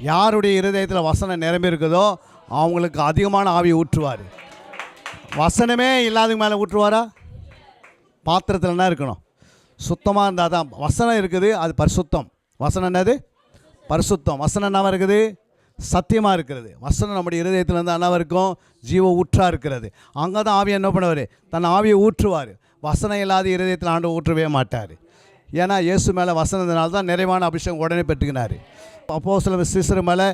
S3: யாருடைய இருதயத்தில் வசனம் நிரம்பி இருக்குதோ அவங்களுக்கு அதிகமான ஆவியை ஊற்றுவார். வசனமே இல்லாதவங்க மேலே ஊற்றுவாரா? பாத்திரத்தில் என்ன இருக்கணும்? சுத்தமாக இருந்தால் தான். வசனம் இருக்குது, அது பரிசுத்தம். வசனம் என்னது? பரிசுத்தம். வசனம் என்னவா இருக்குது? சத்தியமாக இருக்கிறது. வசனம் நம்முடைய இருதயத்தில் இருந்தால் என்னவா இருக்கும்? ஜீவ ஊற்றாக இருக்கிறது. அங்கே தான் ஆவியை என்ன பண்ணுவார்? தன் ஆவியை ஊற்றுவார். வசனம் இல்லாத இருதயத்தில் ஆண்டு ஊற்றவே மாட்டார். ஏன்னா இயேசு மேலே வசனத்தினால தான் நிறைவான அபிஷேகம் உடனே பெற்றுக்கினார். அப்போஸ்தலர் சீசர் மேலே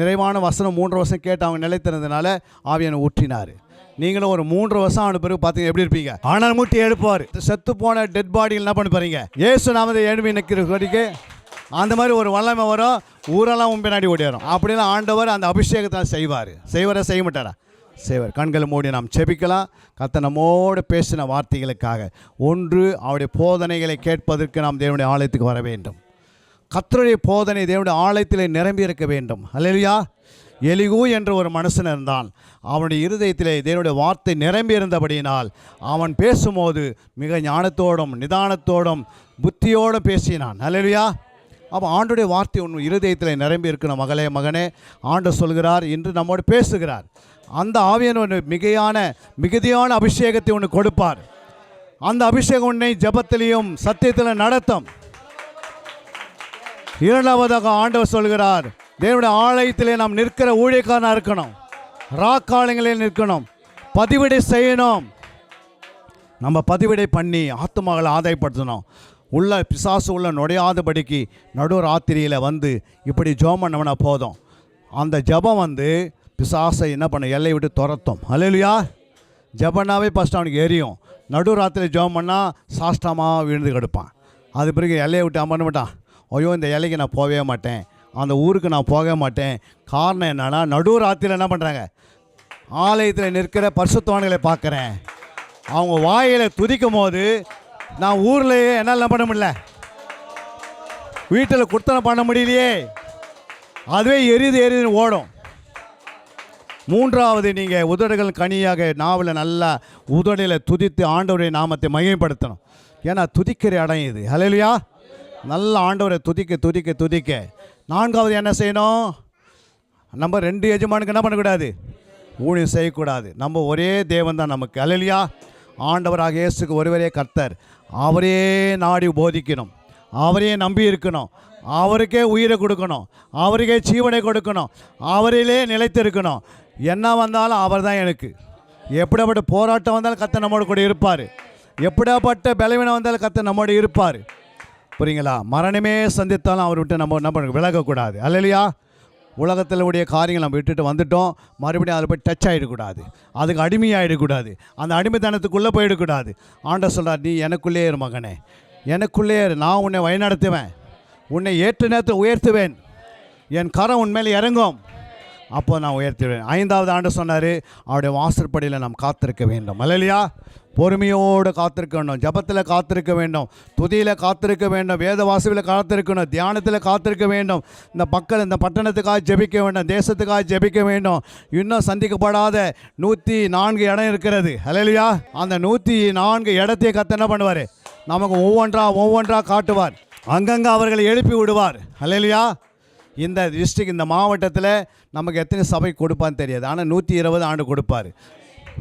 S3: நிறைவான வசனம் 3 வருஷம் கேட்டு அவங்க நிலைத்திருந்ததுனால ஆவியனை ஊற்றினார். நீங்களும் ஒரு 3 வருஷம் ஆன பிறகு பார்த்தீங்க எப்படி இருப்பீங்க? ஆனால் மூட்டி எழுப்புவார். செத்து போன டெட் பாடியில் என்ன பண்ணி பாருங்க? இயேசு நாமத்தை எழுப்பி நிற்கிற வரைக்கும் அந்த மாதிரி ஒரு வல்லமை வரும். ஊரெல்லாம் பின்னாடி ஓடிடும். அப்படிலாம் ஆண்டவர் அந்த அபிஷேகத்தை செய்வார். செய்ய மாட்டாரா? செய்வார். கண்களை மூடி நாம் செபிக்கலாம். கர்த்தர் நம்மோடு பேசின வார்த்தைகளுக்காக. 1, அவருடைய போதனைகளை கேட்பதற்கு நாம் தேவனுடைய ஆலயத்துக்கு வர வேண்டும். கர்த்தருடைய போதனை தேவனுடைய ஆலயத்திலே நிரம்பி இருக்க வேண்டும். அல்லேலூயா. எலிகு என்ற ஒரு மனுஷன் இருந்தான். அவனுடைய இருதயத்திலே தேவனுடைய வார்த்தை நிரம்பி இருந்தபடியினால் அவன் பேசும்போது மிக ஞானத்தோடும் நிதானத்தோடும் புத்தியோடும் பேசினான். அல்லேலூயா. அப்போ ஆண்டோடைய வார்த்தை உன் இருதயத்தில் நிரம்பி இருக்கிற மகளே மகனே, ஆண்டவர் சொல்கிறார் இன்று நம்மோடு பேசுகிறார். அந்த ஆவியானவர் மிகுதியான அபிஷேகத்தை உனக்கு கொடுப்பார். அந்த அபிஷேகம் உன்னை ஜெபத்திலையும் சத்தியத்தில் நடத்தும். இரண்டாவதாக ஆண்டவர் சொல்கிறார், தேவனுடைய ஆலயத்திலே நாம் நிற்கிற ஊழியக்காரனாக இருக்கணும். ராக்காலங்களில் நிற்கணும், பதிவிடை செய்யணும். நம்ம பதிவிடை பண்ணி ஆத்துமாக்களை ஆதாயப்படுத்தணும். உள்ள பிசாசு உள்ள நுழையாதபடிக்கு நடு ராத்திரியில் வந்து இப்படி ஜெபம் பண்ணவனா போதும். அந்த ஜெபம் பிசாசை என்ன பண்ண எல்லை விட்டு துரத்தும். அல்லேலூயா. ஜெபனாவே ஃபஸ்ட்டு அவனுக்கு எரியும். நடு ராத்திரி ஜெபம் பண்ணால் சாஷ்டமாக விழுந்து கிடப்பான். அது பிறகு எல்லையை விட்டு அவன் பண்ண மாட்டான், ஐயோ இந்த எல்லைக்கு நான் போகவே மாட்டேன், அந்த ஊருக்கு நான் போகவே மாட்டேன். காரணம் என்னன்னா, நடு ராத்திரியில் என்ன பண்ணுறாங்க, ஆலயத்தில் நிற்கிற பரிசுத்தவான்களை பார்க்குறேன். அவங்க வாயில் துதிக்கும் போது நான் ஊர்லேயே என்னால் பண்ண முடியல, வீட்டில் குர்த்தனை பண்ண முடியலையே, அதுவே எரியுதுன்னு ஓடும். மூன்றாவது, நீங்கள் உதடுகள் கனியாக நாவில் நல்லா உதடில் துதித்து ஆண்டவருடைய நாமத்தை மகிமைப்படுத்தணும். ஏன்னா துதிக்கிற இடம் இது. ஹல்லேலூயா. நல்ல ஆண்டவரை துதிக்க துதிக்க துதிக்க. நான்காவது என்ன செய்யணும், நம்ம 2 எஜமானுக்கு என்ன பண்ணக்கூடாது, ஊழியம் செய்யக்கூடாது. நம்ம ஒரே தேவன் தான் நமக்கு. ஹல்லேலூயா. ஆண்டவராக இயேசுக்கு ஒருவரே கர்த்தர். அவரே நாடி போதிக்கணும், அவரே நம்பி இருக்கணும், அவருக்கே உயிரை கொடுக்கணும், அவருக்கே ஜீவனை கொடுக்கணும், அவரிலே நிலைத்து இருக்கணும். என்ன வந்தாலும் அவர் தான் எனக்கு. எப்படிப்பட்ட போராட்டம் வந்தாலும் கர்த்தர் நம்மோடு கூட இருப்பார். எப்படிப்பட்ட பலவீனம் வந்தாலும் கர்த்தர் நம்மோடு இருப்பார். புரியுங்களா? மரணமே சந்தித்தாலும் அவர் விட்டு நம்ம என்ன பண்ண விலகக்கூடாது. அல்லேலூயா. உலகத்தில் உடைய காரியங்கள் நம்ம விட்டுட்டு வந்துட்டோம், மறுபடியும் அதில் போய் டச் ஆகிடக்கூடாது, அதுக்கு அடிமையாகிடக்கூடாது, அந்த அடிமைத்தனத்துக்குள்ளே போயிடக்கூடாது. ஆண்டவர் சொல்கிறார், நீ எனக்குள்ளே இரு மகனே, எனக்குள்ளே இரு, நான் உன்னை வழிநடத்துவேன், உன்னை ஏற்ற நேரத்தில் உயர்த்துவேன், என் கரம் உன்மேல் இறங்கும், அப்போ நான் உயர்த்துவேன். 5வது ஆண்டு சொன்னார், அவருடைய வாசற்படியில் நாம் காத்திருக்க வேண்டும். அல்லேலூயா. பொறுமையோடு காத்திருக்க வேண்டும், ஜபத்தில் காத்திருக்க வேண்டும், துதியில் காத்திருக்க வேண்டும், வேத வாசிவில் காத்திருக்கணும், தியானத்தில் காத்திருக்க வேண்டும். இந்த இந்த பட்டணத்துக்காக ஜெபிக்க வேண்டும், தேசத்துக்காக ஜெபிக்க வேண்டும். இன்னும் சந்திக்கப்படாத 104 இடம் இருக்கிறது. அல்லேலூயா. அந்த 104 இடத்தை கர்த்தர் என்ன பண்ணுவார், நமக்கு ஒவ்வொன்றா காட்டுவார். அங்கங்கே அவர்களை எழுப்பி விடுவார். அல்லேலூயா. இந்த டிஸ்ட்ரிக்ட், இந்த மாவட்டத்தில் நமக்கு எத்தனை சபை கொடுப்பான்னு தெரியாது, ஆனால் 120 ஆண்டு கொடுப்பார்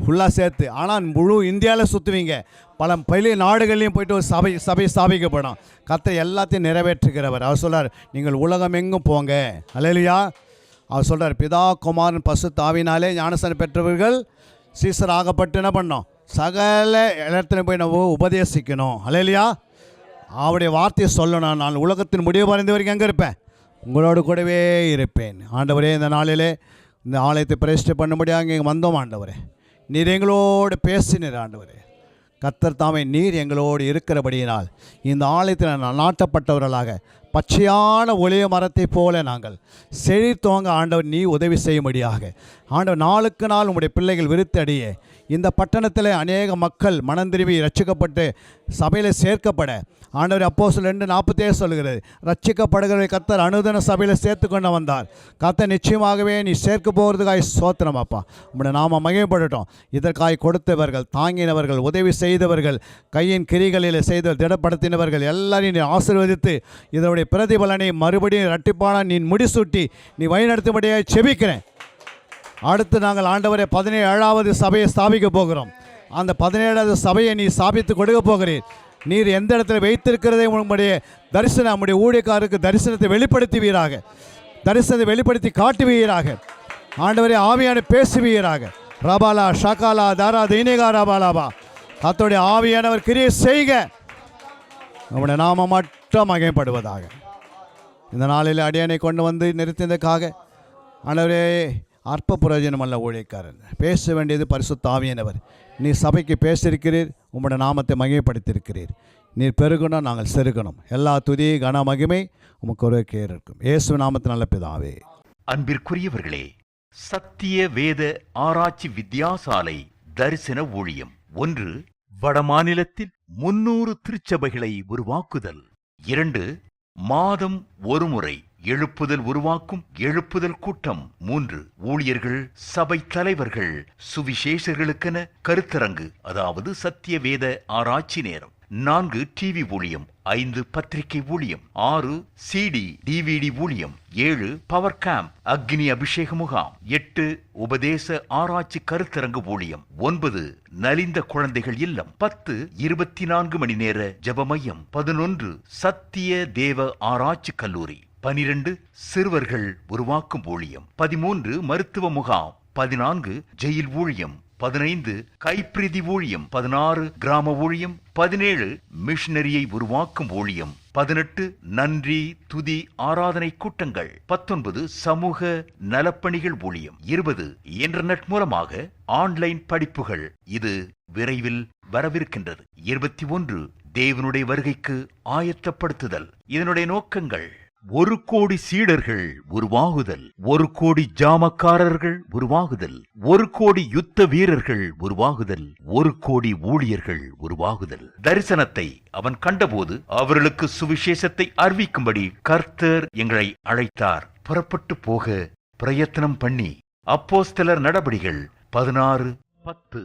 S3: ஃபுல்லாக சேர்த்து. ஆனால் முழு இந்தியாவில் சுற்றுவீங்க, பல நாடுகள்லையும் போய்ட்டு ஒரு சபை ஸ்தாபிக்கப்படும். கர்த்தர் எல்லாத்தையும் நிறைவேற்றுகிறவர். அவர் சொல்கிறார், நீங்கள் உலகம் எங்கும் போங்க. அல்லேலூயா. அவர் சொல்கிறார், பிதா குமாரன் பரிசுத்த ஆவியினாலே ஞானஸ்நானம் பெற்றவர்கள் சீசர் ஆகப்பட்டு என்ன பண்ணோம், சகல இடத்துலையும் போய் நம்ம உபதேசிக்கணும். அல்லேலூயா. அவருடைய வார்த்தையை சொல்லணும். நான் உலகத்தின் முடிவு வரைந்த வரைக்கும் எங்கே இருப்பேன், உங்களோடு கூடவே இருப்பேன். ஆண்டவரே, இந்த நாளிலே இந்த ஆலயத்தை பிரதிஷ்டை பண்ணும்படியாக இங்கே வந்தோம். ஆண்டவரே, நீர் எங்களோடு பேசினீர். ஆண்டவரே, கர்த்தர் தாமே நீர் எங்களோடு இருக்கிறபடியினால் இந்த ஆலயத்தில் நாட்டப்பட்டவர்களாக பச்சையான ஒளிய மரத்தை போல நாங்கள் செழித்தோங்க. ஆண்டவர், நீ உதவி செய்யும்படியாக ஆண்டவர், நாளுக்கு நாள் உங்களுடைய பிள்ளைகள் விருத்தடிய இந்த பட்டணத்தில் அநேக மக்கள் மனம் திரும்பி ரட்சிக்கப்பட்டு சபையில் சேர்க்கப்பட, ஆண்டவர் அப்போஸ்தலர் 2:47 சொல்கிறது, ரட்சிக்கப்படுகிற கர்த்தர் அனுதின சபையில் சேர்த்து கொண்டு வந்தார். கர்த்தர் நிச்சயமாகவே நீ சேர்க்க போகிறதுக்காய் ஸ்தோத்திரம் அப்பா. உங்களுடைய நாம மகிமைப்படட்டும். இதற்காய் கொடுத்தவர்கள், தாங்கினவர்கள், உதவி செய்தவர்கள், கையின் கிரிகளில் செய்த திடப்படுத்தினவர்கள் எல்லாரையும் நீ ஆசீர்வதித்து இதனுடைய பிரதிபலனை மறுபடியும் இரட்டிப்பான நீ முடிசூட்டி நீ வழிநடத்தும்படியாக செபிக்கிறேன். அடுத்து நாங்கள் ஆண்டவரே 17வது சபையை ஸ்தாபிக்க போகிறோம். அந்த 17வது சபையை நீ ஸ்தாபித்து கொடுக்க போகிறீர். நீர் எந்த இடத்துல வைத்திருக்கிறதை உங்களுடைய தரிசனம், நம்முடைய ஊழியக்காரருக்கு தரிசனத்தை வெளிப்படுத்துவீராக, தரிசனத்தை வெளிப்படுத்தி காட்டுவீராக. ஆண்டவரே, ஆவியான பேசுவீராக. ரபாலா ஷகாலா தாரா தீனேகா ரபாலாபா. கர்த்தருடைய ஆவியானவர் கிரியை செய்க, நம்முடைய நாம மட்டும் மகிமைப்படுவதாக. இந்த நாளில் அடியானை கொண்டு வந்து நிறுத்தியதற்காக ஆண்டவரே, அற்ப பிரயோஜனம் அல்ல ஊழியக்காரன், பேச வேண்டியது பரிசுத்த ஆவியானவர். நீ சபைக்கு பேசியிருக்கிறீர், உம்முடைய நாமத்தை மகிமைப்படுத்தியிருக்கிறீர். நீர் பெருகணும், நாங்கள் செருகணும். எல்லா துதி கன மகிமை உமக்கு ஒரு கேர் இருக்கும். இயேசு நாமத்தின் நல்ல பிதாவே.
S5: அன்பிற்குரியவர்களே, சத்திய வேத ஆராய்ச்சி வித்யாசாலை தரிசன ஊழியம் 1. வடமாநிலத்தில் 300 திருச்சபைகளை உருவாக்குதல். 2. மாதம் ஒரு முறை எழுப்புதல் உருவாக்கும் எழுப்புதல் கூட்டம். 3. ஊழியர்கள், சபை தலைவர்கள், சுவிசேஷர்களுக்கென கருத்தரங்கு, அதாவது சத்திய வேத ஆராய்ச்சி நேரம். 4 டிவி ஊழியம், 5 பத்திரிகை ஊழியம், 6 CD DVD ஊழியம், 7 பவர் கேம்ப் அக்னி அபிஷேக முகாம், 8 உபதேச ஆராய்ச்சி கருத்தரங்கு ஊழியம், 9 நலிந்த குழந்தைகள் இல்லம், 10 24 மணி நேர ஜெப மையம், 11 சத்திய தேவ ஆராய்ச்சி கல்லூரி, 12 சிறுவர்கள் உருவாக்கும் ஊழியம், 13 மருத்துவ முகாம், 14 ஜெயில் ஊழியம், 15 கைப்பிரதி ஊழியம், 16 கிராம ஊழியம், 17 மிஷனரியை உருவாக்கும் ஊழியம், 18 நன்றி துதி ஆராதனை கூட்டங்கள், 19 சமூக நலப்பணிகள் ஊழியம், 20 இன்டர்நெட் மூலமாக ஆன்லைன் படிப்புகள். இது விரைவில் வரவிருக்கின்றது. 21 தேவனுடைய வருகைக்கு ஆயத்தப்படுத்துதல். இதனுடைய நோக்கங்கள்: 1 கோடி சீடர்கள் உருவாகுதல், 1 கோடி ஜாமக்காரர்கள் உருவாகுதல், 1 கோடி யுத்த வீரர்கள் உருவாகுதல், 1 கோடி ஊழியர்கள் உருவாகுதல். தரிசனத்தை அவன் கண்டபோது அவர்களுக்கு சுவிசேஷத்தை அறிவிக்கும்படி கர்த்தர் எங்களை அழைத்தார். புறப்பட்டு போக பிரயத்தனம் பண்ணி. அப்போஸ்தலர் நடபடிகள் 16:10.